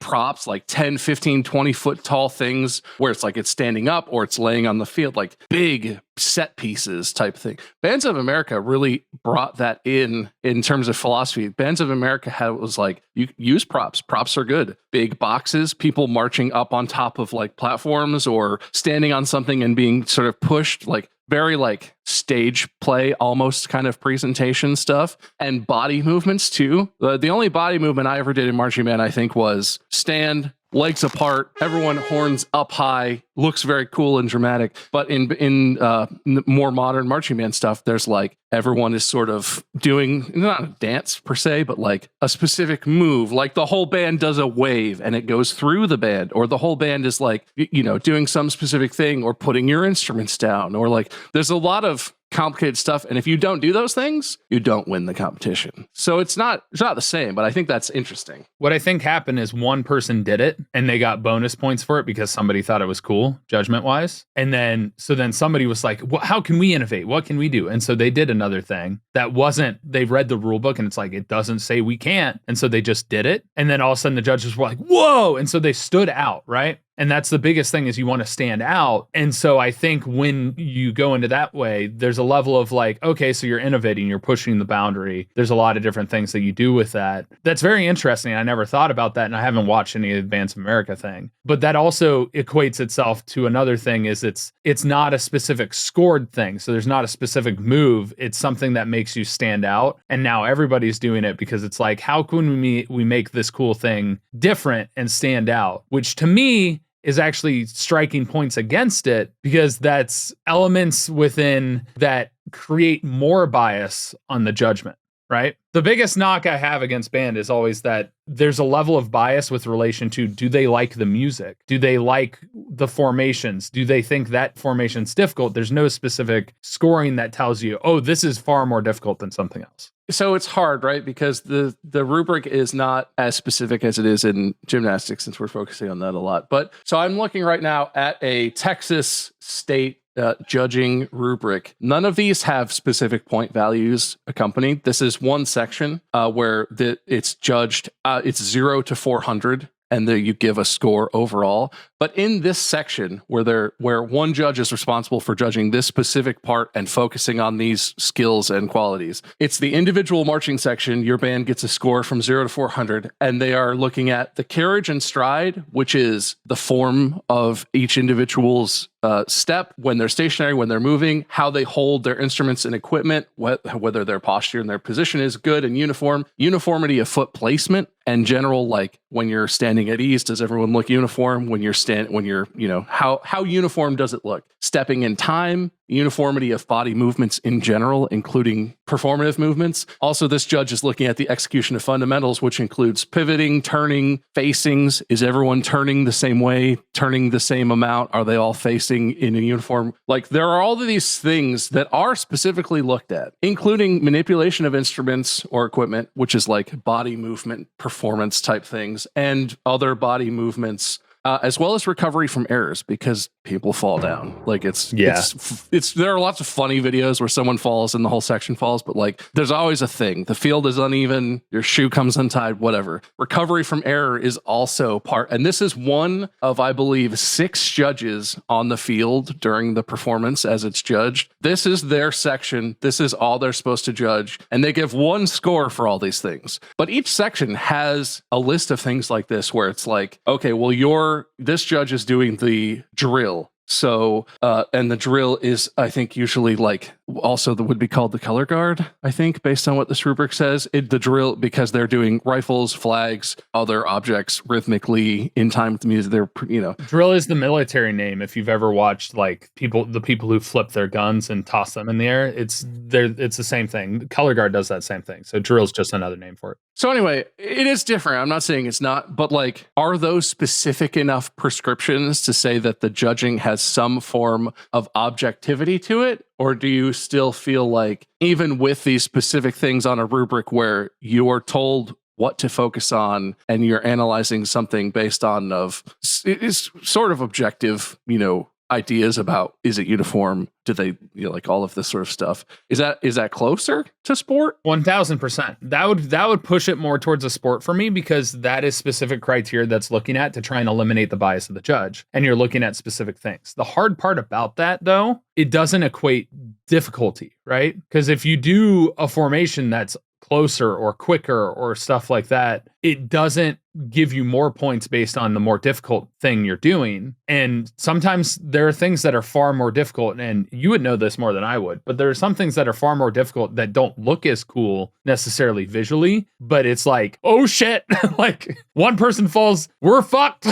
props, like 10, 15, 20 foot tall things where it's like it's standing up or it's laying on the field, like big set pieces type thing. Bands of America really brought that in terms of philosophy. Bands of America was like, you use props. Props are good. Big boxes, people marching up on top of like platforms or standing on something and being sort of pushed. Like very like stage play, almost kind of presentation stuff, and body movements too. The only body movement I ever did in marching band, I think, was stand, legs apart, everyone horns up high, looks very cool and dramatic. But in more modern marching band stuff, there's like everyone is sort of doing not a dance per se, but like a specific move. Like the whole band does a wave and it goes through the band, or the whole band is like, doing some specific thing, or putting your instruments down, or like there's a lot of complicated stuff, and if you don't do those things, you don't win the competition. So it's not the same, but I think that's interesting. What I think happened is one person did it and they got bonus points for it because somebody thought it was cool, judgment wise. And then somebody was like, well, how can we innovate? What can we do? And so they did another thing that wasn't, they've read the rule book and it's like, it doesn't say we can't. And so they just did it. And then all of a sudden the judges were like, whoa. And so they stood out, right? And that's the biggest thing, is you want to stand out. And so I think when you go into that way, there's a level of like, okay, so you're innovating, you're pushing the boundary. There's a lot of different things that you do with that. That's very interesting. I never thought about that, and I haven't watched any Advance America thing. But that also equates itself to another thing, is it's not a specific scored thing. So there's not a specific move. It's something that makes you stand out. And now everybody's doing it because it's like, how can we make this cool thing different and stand out? Which to me is actually striking points against it, because that's elements within that create more bias on the judgment, right? The biggest knock I have against band is always that there's a level of bias with relation to, do they like the music? Do they like the formations? Do they think that formation's difficult? There's no specific scoring that tells you, oh, this is far more difficult than something else. So it's hard, right? Because the rubric is not as specific as it is in gymnastics, since we're focusing on that a lot. But so I'm looking right now at a Texas state judging rubric. None of these have specific point values accompanied. This is one section where it's judged. It's 0 to 400. And then you give a score overall. But in this section where one judge is responsible for judging this specific part and focusing on these skills and qualities, it's the individual marching section. Your band gets a score from 0 to 400, and they are looking at the carriage and stride, which is the form of each individual's step, when they're stationary, when they're moving, how they hold their instruments and equipment, whether their posture and their position is good and uniform, uniformity of foot placement, and general, like when you're standing at ease, does everyone look uniform? When you're how uniform does it look? Stepping in time, uniformity of body movements in general, including performative movements. Also, this judge is looking at the execution of fundamentals, which includes pivoting, turning, facings. Is everyone turning the same way, turning the same amount? Are they all facing in a uniform? Like, there are all of these things that are specifically looked at, including manipulation of instruments or equipment, which is like body movement, performance type things, and other body movements, as well as recovery from errors, because people fall down. Like it's there are lots of funny videos where someone falls and the whole section falls, but like there's always a thing. The field is uneven, your shoe comes untied, whatever. Recovery from error is also part, and this is one of, I believe, 6 judges on the field during the performance as it's judged. This is their section. This is all they're supposed to judge, and they give one score for all these things. But each section has a list of things like this where it's like, okay, well, this judge is doing the drill. So, and the drill is, I think, usually like also would be called the color guard, I think, based on what this rubric says. The drill, because they're doing rifles, flags, other objects rhythmically in time with the music. Drill is the military name. If you've ever watched like the people who flip their guns and toss them in the air, it's the same thing. Color guard does that same thing. So drill's just another name for it. So anyway, it is different. I'm not saying it's not, but like, are those specific enough prescriptions to say that the judging has some form of objectivity to it? Or do you still feel like, even with these specific things on a rubric where you are told what to focus on and you're analyzing something based on it's sort of objective, ideas about, is it uniform? Do they, like all of this sort of stuff? Is that closer to sport? 1000%. That would push it more towards a sport for me, because that is specific criteria that's looking at to try and eliminate the bias of the judge. And you're looking at specific things. The hard part about that, though, it doesn't equate difficulty, right? Because if you do a formation that's closer or quicker or stuff like that, it doesn't give you more points based on the more difficult thing you're doing. And sometimes there are things that are far more difficult, and you would know this more than I would, but there are some things that are far more difficult that don't look as cool necessarily visually, but it's like, oh shit, like one person falls, we're fucked.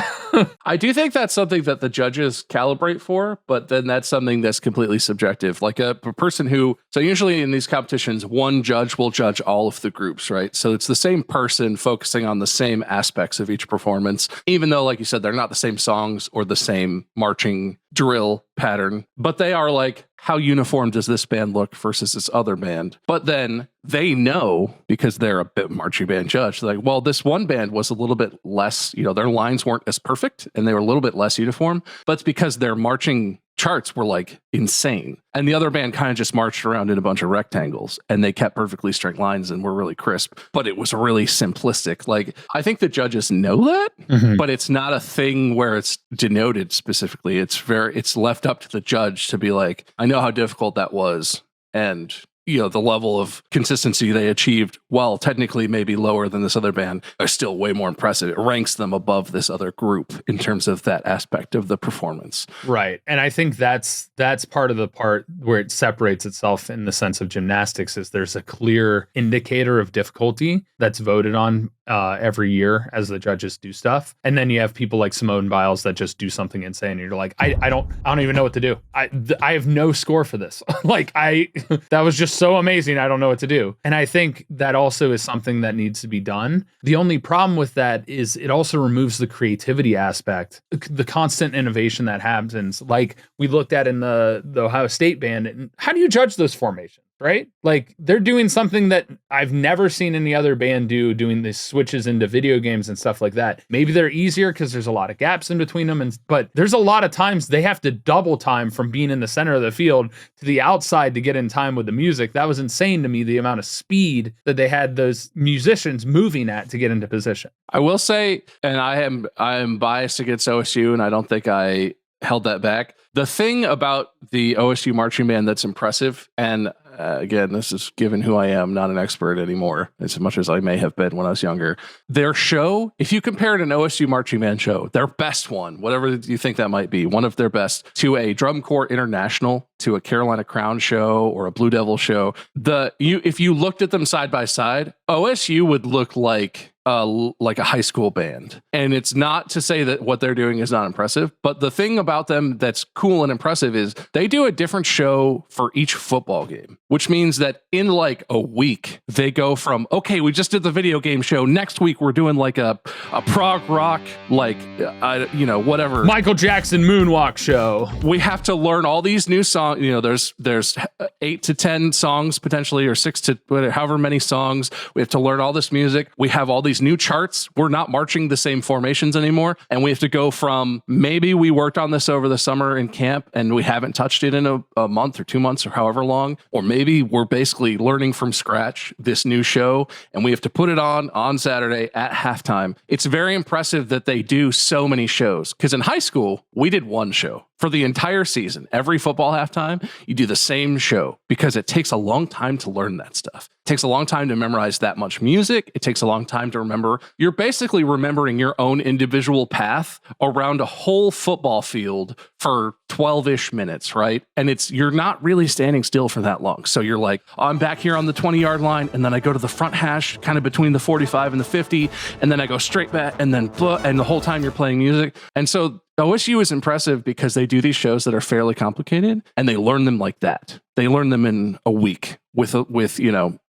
I do think that's something that the judges calibrate for, but then that's something that's completely subjective. Like a person who, so usually in these competitions, one judge will judge all of the groups, right? So it's the same person focusing on the same aspects of each performance, even though, like you said, they're not the same songs or the same marching drill pattern, but they are like, how uniform does this band look versus this other band? But then they know, because they're a bit marching band judge, like, well, this one band was a little bit less, their lines weren't as perfect and they were a little bit less uniform, but it's because their marching charts were like insane. And the other band kind of just marched around in a bunch of rectangles and they kept perfectly straight lines and were really crisp, but it was really simplistic. Like, I think the judges know that, but it's not a thing where it's denoted specifically. It's left up to the judge to be like, I know how difficult that was. And the level of consistency they achieved, while technically maybe lower than this other band, are still way more impressive. It ranks them above this other group in terms of that aspect of the performance. Right. And I think that's part of the part where it separates itself in the sense of gymnastics, is there's a clear indicator of difficulty that's voted on every year as the judges do stuff. And then you have people like Simone Biles that just do something insane. And you're like, I don't even know what to do. I have no score for this. Like that was just so amazing. I don't know what to do. And I think that also is something that needs to be done. The only problem with that is it also removes the creativity aspect, the constant innovation that happens. Like we looked at in the Ohio State band. And how do you judge those formations? Right? Like they're doing something that I've never seen any other band do, doing these switches into video games and stuff like that. Maybe they're easier because there's a lot of gaps in between them. But there's a lot of times they have to double time from being in the center of the field to the outside to get in time with the music. That was insane to me, the amount of speed that they had those musicians moving at to get into position. I will say, and I am biased against OSU, and I don't think I held that back. The thing about the OSU marching band that's impressive, and again, this is given who I am, not an expert anymore, as much as I may have been when I was younger. Their show, if you compared an OSU marching band show, their best one, whatever you think that might be, one of their best, to a Drum Corps International, to a Carolina Crown show or a Blue Devil show, if you looked at them side by side, OSU would look like a high school band. And it's not to say that what they're doing is not impressive, but the thing about them that's cool and impressive is they do a different show for each football game, which means that in like a week, they go from, okay, we just did the video game show. Next week, we're doing like a prog rock, like, whatever. Michael Jackson moonwalk show. We have to learn all these new songs. There's 8 to 10 songs potentially, or 6 to however many songs. We have to learn all this music. We have all these new charts. We're not marching the same formations anymore. And we have to go from, maybe we worked on this over the summer in camp and we haven't touched it in a month or 2 months or however long. Or maybe we're basically learning from scratch this new show and we have to put it on Saturday at halftime. It's very impressive that they do so many shows. Because in high school, we did one show. For the entire season, every football halftime, you do the same show because it takes a long time to learn that stuff. It takes a long time to memorize that much music. It takes a long time to remember. You're basically remembering your own individual path around a whole football field for 12-ish minutes, right? And you're not really standing still for that long. So you're like, I'm back here on the 20-yard line, and then I go to the front hash, kind of between the 45 and the 50, and then I go straight back, and then and the whole time you're playing music. And so OSU is impressive because they do these shows that are fairly complicated and they learn them like that. They learn them in a week with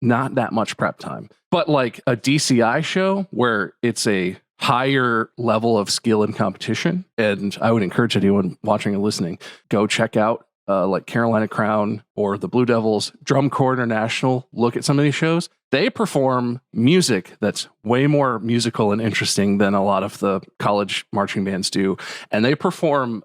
not that much prep time. But like a DCI show where it's a higher level of skill and competition, and I would encourage anyone watching and listening, go check out like Carolina Crown or the Blue Devils, Drum Corps International. Look at some of these shows. They perform music that's way more musical and interesting than a lot of the college marching bands do. And they perform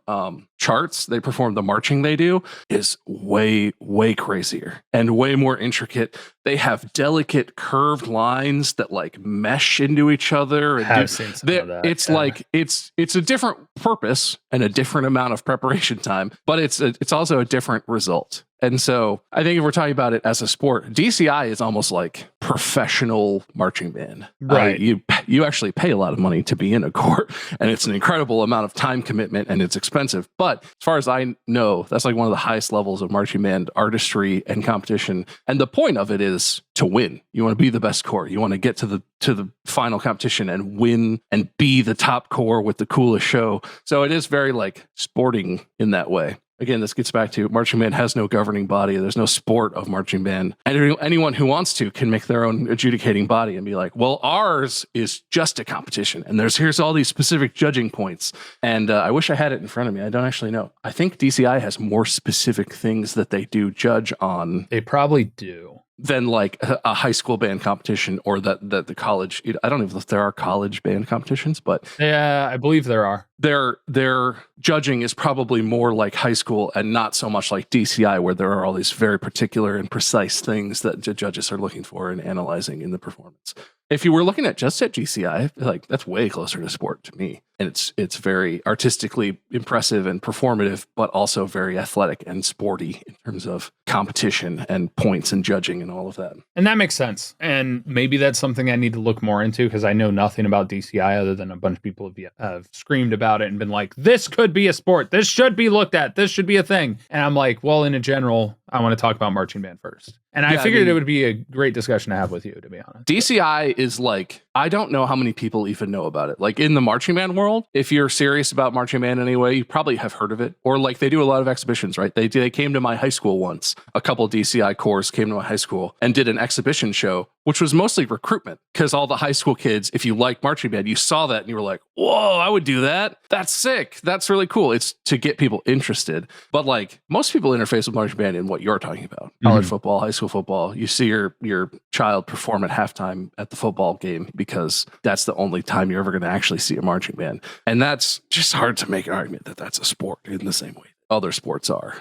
charts. They perform the marching they do is way, way crazier and way more intricate. They have delicate curved lines that like mesh into each other. I've seen some of that. It's like, it's a different purpose and a different amount of preparation time, but it's also a different result. And so I think if we're talking about it as a sport, DCI is almost like professional marching band. Right. You actually pay a lot of money to be in a corps, and it's an incredible amount of time commitment, and it's expensive. But as far as I know, that's like one of the highest levels of marching band artistry and competition. And the point of it is to win. You want to be the best corps. You want to get to the final competition and win and be the top corps with the coolest show. So it is very like sporting in that way. Again, this gets back to marching band has no governing body. There's no sport of marching band. And anyone who wants to can make their own adjudicating body and be like, well, ours is just a competition. And here's all these specific judging points. And I wish I had it in front of me. I don't actually know. I think DCI has more specific things that they do judge on. They probably do. Than like a high school band competition or that the college. I don't even know if there are college band competitions, but yeah, I believe there are. Their judging is probably more like high school and not so much like DCI, where there are all these very particular and precise things that the judges are looking for and analyzing in the performance. If you were looking at just at GCI, like that's way closer to sport to me. And it's very artistically impressive and performative, but also very athletic and sporty in terms of competition and points and judging and all of that. And that makes sense. And maybe that's something I need to look more into because I know nothing about DCI other than a bunch of people have screamed about it and been like, this could be a sport. This should be looked at. This should be a thing. And I'm like, well, in a general, I want to talk about marching band first. And I figured it would be a great discussion to have with you, to be honest. DCI is like, I don't know how many people even know about it. Like in the marching band world, if you're serious about marching band anyway, you probably have heard of it. Or like they do a lot of exhibitions, right? They came to my high school once. A couple of DCI corps came to my high school and did an exhibition show, which was mostly recruitment. Because all the high school kids, if you like marching band, you saw that and you were like, whoa, I would do that. That's sick. That's really cool. It's to get people interested. But like most people interface with marching band in what you're talking about. College football, high school football. You see your child perform at halftime at the football game because that's the only time you're ever going to actually see a marching band. And that's just hard to make an argument that that's a sport in the same way other sports are.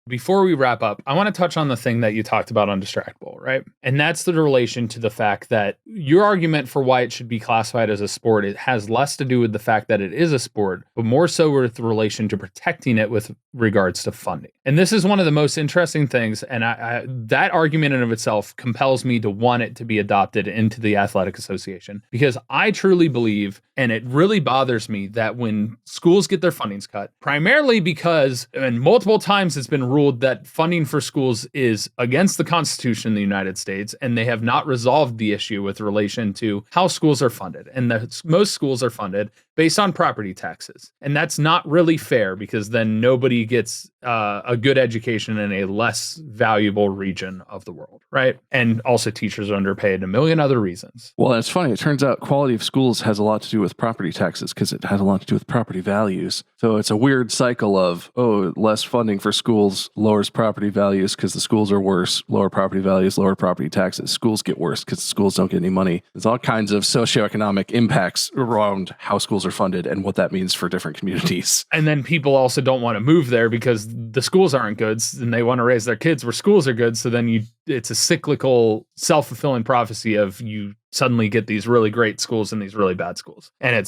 Before we wrap up, I want to touch on the thing that you talked about on Distractible, right? And that's the relation to the fact that your argument for why it should be classified as a sport, it has less to do with the fact that it is a sport, but more so with the relation to protecting it with regards to funding. And this is one of the most interesting things. And that argument in of itself compels me to want it to be adopted into the Athletic Association, because I truly believe, and it really bothers me, that when schools get their fundings cut, primarily because, and multiple times it's been ruled that funding for schools is against the Constitution in the United States, and they have not resolved the issue with relation to how schools are funded. And most schools are funded based on property taxes. And that's not really fair, because then nobody gets a good education in a less valuable region of the world, right? And also teachers are underpaid and a million other reasons. Well, it's funny. It turns out quality of schools has a lot to do with property taxes because it has a lot to do with property values. So it's a weird cycle of, less funding for schools lowers property values because the schools are worse, lower property values, lower property taxes. Schools get worse because the schools don't get any money. There's all kinds of socioeconomic impacts around how schools are funded and what that means for different communities. And then people also don't want to move there because the schools aren't good and they want to raise their kids where schools are good. So then it's a cyclical, self-fulfilling prophecy of you suddenly get these really great schools and these really bad schools. And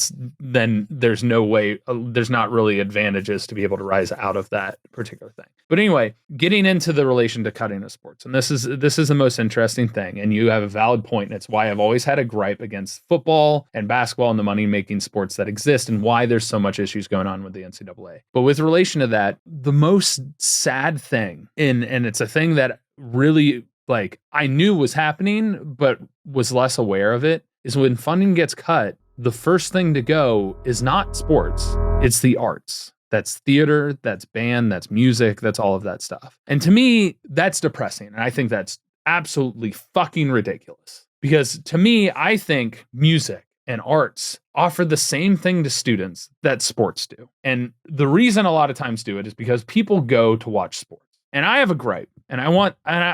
there's no way, there's not really advantages to be able to rise out of that particular thing. But anyway, getting into the relation to cutting of sports. And this is the most interesting thing. And you have a valid point. And it's why I've always had a gripe against football and basketball and the money-making sports that exist, and why there's so much issues going on with the NCAA. But with relation to that, the most sad thing, and it's a thing that really, like, I knew was happening, but was less aware of it, is when funding gets cut, the first thing to go is not sports, it's the arts. That's theater, that's band, that's music, that's all of that stuff. And to me, that's depressing. And I think that's absolutely fucking ridiculous. Because to me, I think music and arts offer the same thing to students that sports do. And the reason a lot of times do it is because people go to watch sports. And I have a gripe,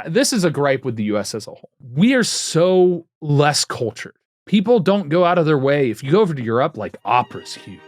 this is a gripe with the US as a whole. We are so less cultured. People don't go out of their way. If you go over to Europe, like opera's huge,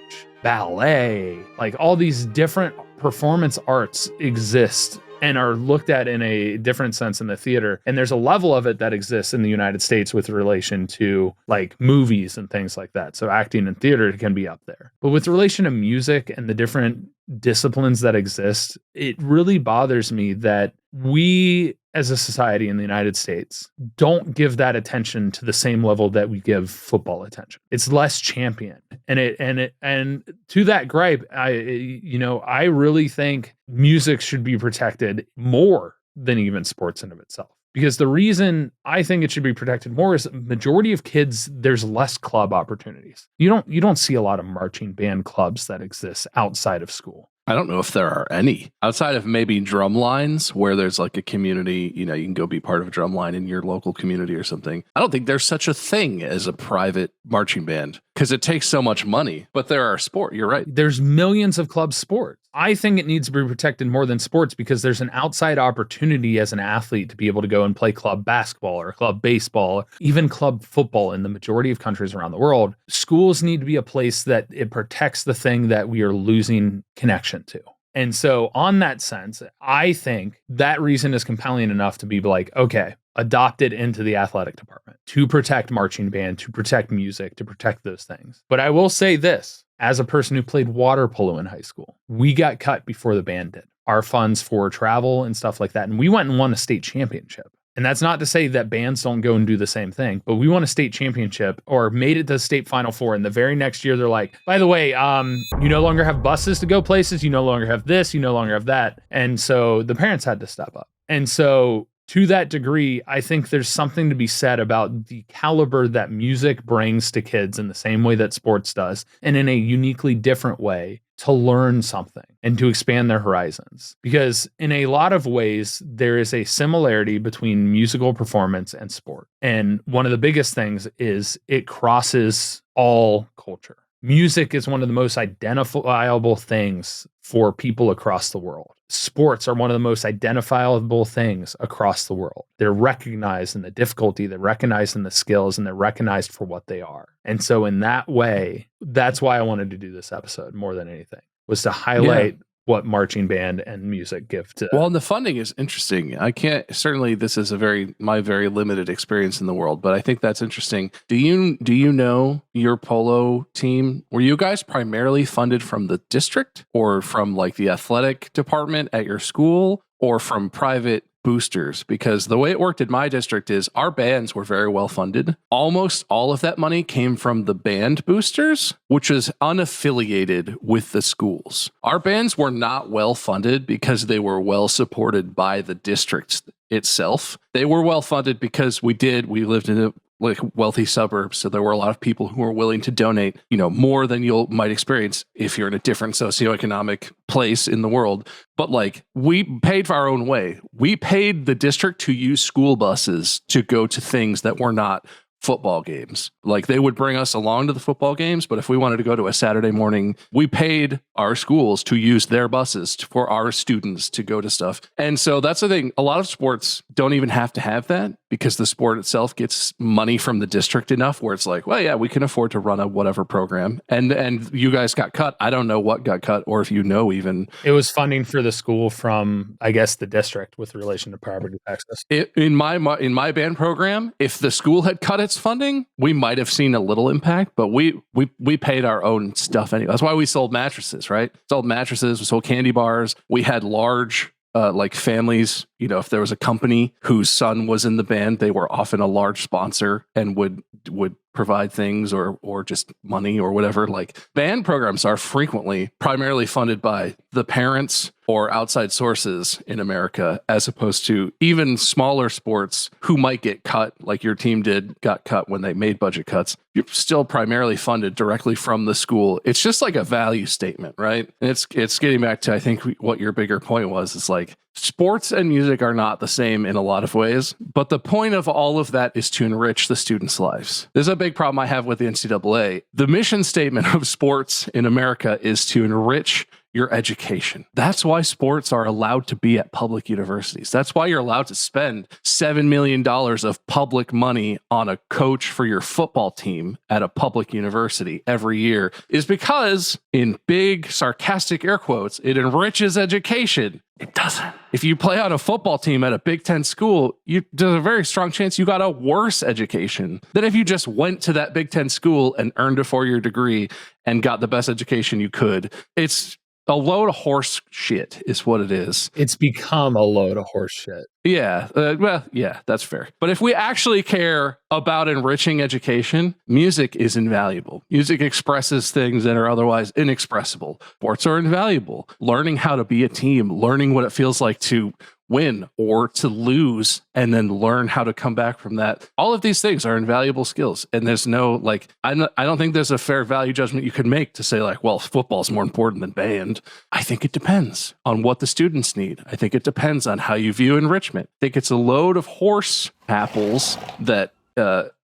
ballet, like all these different performance arts exist and are looked at in a different sense in the theater. And there's a level of it that exists in the United States with relation to like movies and things like that. So acting and theater can be up there. But with relation to music and the different disciplines that exist, it really bothers me that we as a society in the United States don't give that attention to the same level that we give football attention. It's less championed. And to that gripe, I really think music should be protected more than even sports in of itself. Because the reason I think it should be protected more is majority of kids, there's less club opportunities. You don't see a lot of marching band clubs that exist outside of school. I don't know if there are any outside of maybe drum lines where there's like a community, you can go be part of a drum line in your local community or something. I don't think there's such a thing as a private marching band because it takes so much money, but there are sport. You're right. There's millions of club sports. I think it needs to be protected more than sports because there's an outside opportunity as an athlete to be able to go and play club basketball or club baseball, or even club football in the majority of countries around the world. Schools need to be a place that it protects the thing that we are losing connection to. And so on that sense, I think that reason is compelling enough to be like, okay, adopt it into the athletic department to protect marching band, to protect music, to protect those things. But I will say this, as a person who played water polo in high school, we got cut before the band did. Our funds for travel and stuff like that. And we went and won a state championship. And that's not to say that bands don't go and do the same thing, but we won a state championship or made it to the state final four. And the very next year, they're like, by the way, you no longer have buses to go places. You no longer have this. You no longer have that. And so the parents had to step up. And so to that degree, I think there's something to be said about the caliber that music brings to kids in the same way that sports does, and in a uniquely different way to learn something and to expand their horizons. Because in a lot of ways, there is a similarity between musical performance and sport. And one of the biggest things is it crosses all culture. Music is one of the most identifiable things for people across the world. Sports are one of the most identifiable things across the world. They're recognized in the difficulty, they're recognized in the skills, and they're recognized for what they are. And so in that way, that's why I wanted to do this episode more than anything, was to highlight what marching band and music give to. Well, and the funding is interesting. Certainly this is my very limited experience in the world, but I think that's interesting. Do you know your polo team? Were you guys primarily funded from the district or from like the athletic department at your school or from private boosters? Because the way it worked in my district is our bands were very well funded. Almost all of that money came from the band boosters, which is unaffiliated with the schools. Our bands were not well funded because they were well supported by the district itself. They were well funded because we lived in a wealthy suburbs, so there were a lot of people who were willing to donate, more than you might experience if you're in a different socioeconomic place in the world. But like, we paid for our own way. We paid the district to use school buses to go to things that were not football games. Like, they would bring us along to the football games, but if we wanted to go to a Saturday morning, we paid our schools to use their buses for our students to go to stuff. And so that's the thing. A lot of sports don't even have to have that because the sport itself gets money from the district enough where it's like, well, yeah, we can afford to run a whatever program. And you guys got cut. I don't know what got cut or if even. It was funding for the school from, I guess, the district with relation to property taxes. In my band program, if the school had cut its funding, we might have seen a little impact, but we paid our own stuff anyway. That's why we sold mattresses, right? Sold mattresses, we sold candy bars. We had large like families, if there was a company whose son was in the band, they were often a large sponsor and would provide things or just money or whatever. Like, band programs are frequently primarily funded by the parents or outside sources in America, as opposed to even smaller sports who might get cut, like your team got cut when they made budget cuts. You're still primarily funded directly from the school. It's just like a value statement, right? And it's getting back to, I think, what your bigger point was. It's like, sports and music are not the same in a lot of ways, but the point of all of that is to enrich the students' lives. There's a big problem I have with the NCAA. The mission statement of sports in America is to enrich your education. That's why sports are allowed to be at public universities. That's why you're allowed to spend $7 million of public money on a coach for your football team at a public university every year, is because, in big sarcastic air quotes, it enriches education. It doesn't. If you play on a football team at a Big Ten school, there's a very strong chance you got a worse education than if you just went to that Big Ten school and earned a 4-year degree and got the best education you could. It's a load of horse shit is what it is. It's become a load of horse shit. Yeah. Yeah, that's fair. But if we actually care about enriching education, music is invaluable. Music expresses things that are otherwise inexpressible. Sports are invaluable. Learning how to be a team, learning what it feels like to win or to lose, and then learn how to come back from that. All of these things are invaluable skills. And there's no, I don't think there's a fair value judgment you could make to say well, football is more important than band. I think it depends on what the students need. I think it depends on how you view enrichment. I think it's a load of horse apples that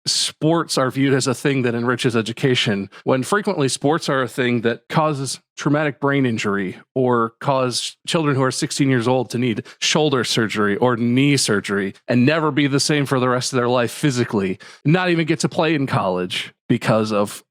sports are viewed as a thing that enriches education, when frequently sports are a thing that causes traumatic brain injury or cause children who are 16 years old to need shoulder surgery or knee surgery and never be the same for the rest of their life physically, not even get to play in college because of,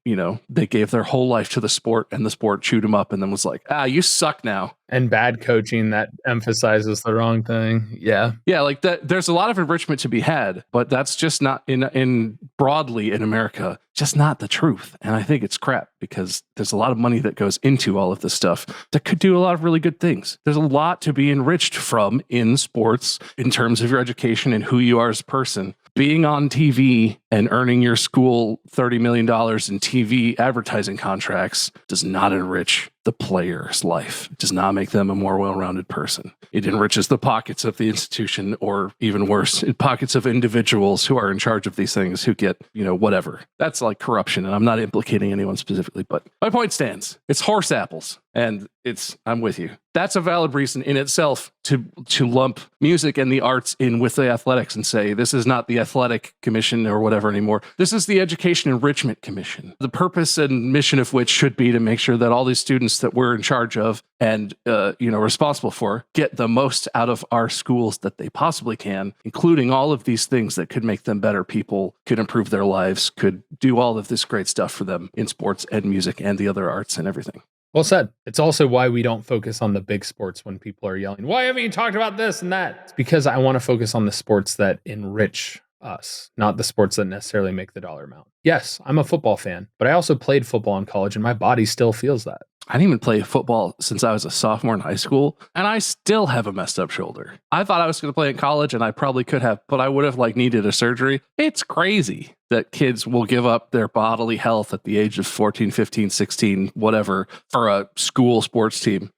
they gave their whole life to the sport and the sport chewed them up and then was like, you suck now. And bad coaching that emphasizes the wrong thing. Yeah. Yeah, like that. There's a lot of enrichment to be had, but that's just not in broadly in America, just not the truth. And I think it's crap because there's a lot of money that goes into all of this stuff that could do a lot of really good things. There's a lot to be enriched from in sports in terms of your education and who you are as a person. Being on TV and earning your school $30 million in TV advertising contracts does not enrich the player's life. It does not make them a more well-rounded person. It enriches the pockets of the institution, or even worse, pockets of individuals who are in charge of these things who get, whatever. That's like corruption, and I'm not implicating anyone specifically, but my point stands. It's horse apples, and I'm with you. That's a valid reason in itself to lump music and the arts in with the athletics and say, this is not the athletic commission or whatever anymore. This is the Education Enrichment Commission. The purpose and mission of which should be to make sure that all these students that we're in charge of and responsible for get the most out of our schools that they possibly can, including all of these things that could make them better people, could improve their lives, could do all of this great stuff for them in sports and music and the other arts and everything. Well said. It's also why we don't focus on the big sports when people are yelling, why haven't you talked about this and that? It's because I want to focus on the sports that enrich us, not the sports that necessarily make the dollar amount. Yes, I'm a football fan, but I also played football in college and my body still feels that. I didn't even play football since I was a sophomore in high school, and I still have a messed up shoulder. I thought I was going to play in college, and I probably could have, but I would have needed a surgery. It's crazy that kids will give up their bodily health at the age of 14, 15, 16, whatever, for a school sports team.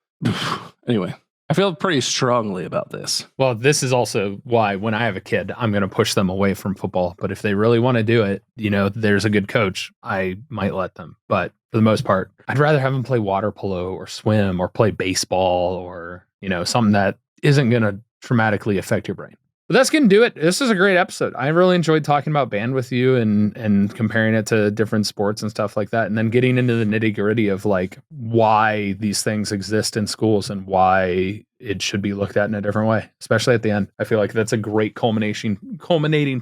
Anyway, I feel pretty strongly about this. Well, this is also why when I have a kid, I'm going to push them away from football. But if they really want to do it, there's a good coach, I might let them. But for the most part, I'd rather have them play water polo or swim or play baseball or, something that isn't going to traumatically affect your brain. But that's going to do it. This is a great episode. I really enjoyed talking about band with you and comparing it to different sports and stuff like that. And then getting into the nitty gritty of why these things exist in schools and why it should be looked at in a different way, especially at the end. I feel like that's a great culminating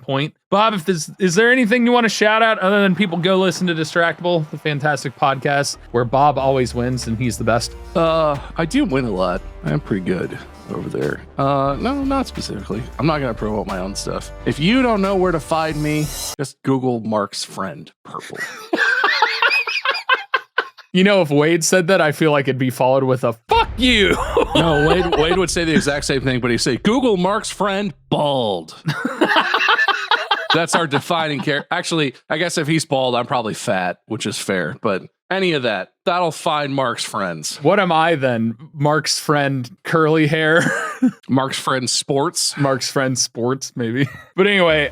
point. Bob, is there anything you want to shout out other than people go listen to Distractible, the fantastic podcast where Bob always wins and he's the best? I do win a lot. I'm pretty good over there. No, not specifically. I'm not going to promote my own stuff. If you don't know where to find me, just Google Mark's friend, Purple. If Wade said that, I feel like it'd be followed with a fuck you. No, Wade would say the exact same thing, but he'd say, Google Mark's friend, bald. That's our defining character. Actually, I guess if he's bald, I'm probably fat, which is fair, but any of that'll find Mark's friends. What am I then? Mark's friend, curly hair. Mark's friend, sports. Mark's friend, sports, maybe. But anyway,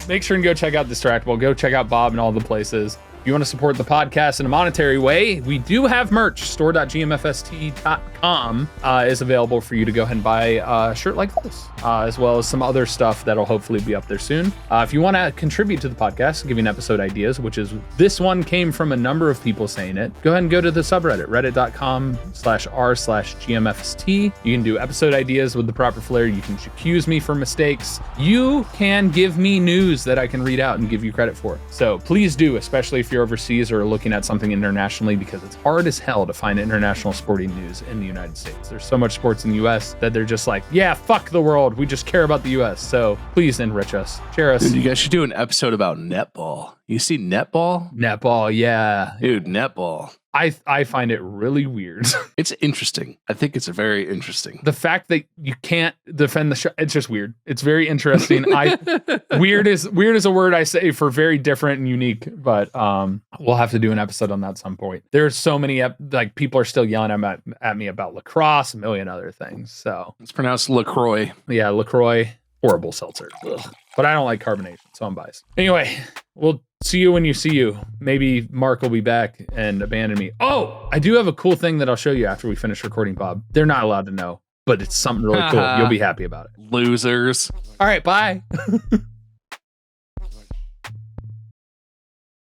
make sure and go check out Distractible. Go check out Bob and all the places. If you want to support the podcast in a monetary way, we do have merch. store.gmfst.com is available for you to go ahead and buy a shirt like this, as well as some other stuff that'll hopefully be up there soon. If you want to contribute to the podcast, giving episode ideas, which is this one came from a number of people saying it, go ahead and go to the subreddit, reddit.com/r/gmfst. You can do episode ideas with the proper flair. You can accuse me for mistakes. You can give me news that I can read out and give you credit for. So please do, especially if you're overseas or looking at something internationally, because it's hard as hell to find international sporting news in the United States. There's so much sports in the US that they're just like, yeah, fuck the world. We just care about the US. So please enrich us. Share us. Dude, you guys should do an episode about netball. You see netball? Netball, yeah. Dude, netball. I find it really weird. It's interesting. I think it's very interesting. The fact that you can't defend the shot, it's just weird. It's very interesting. Weird is a word I say for very different and unique, but we'll have to do an episode on that at some point. There's so many like people are still yelling at me about lacrosse, a million other things. So it's pronounced LaCroix. Yeah, LaCroix, horrible seltzer. Ugh. But I don't like carbonation, so I'm biased. Anyway, we'll see you when you see you. Maybe Mark will be back and abandon me. Oh, I do have a cool thing that I'll show you after we finish recording, Bob. They're not allowed to know, but it's something really cool. You'll be happy about it. Losers. All right, bye.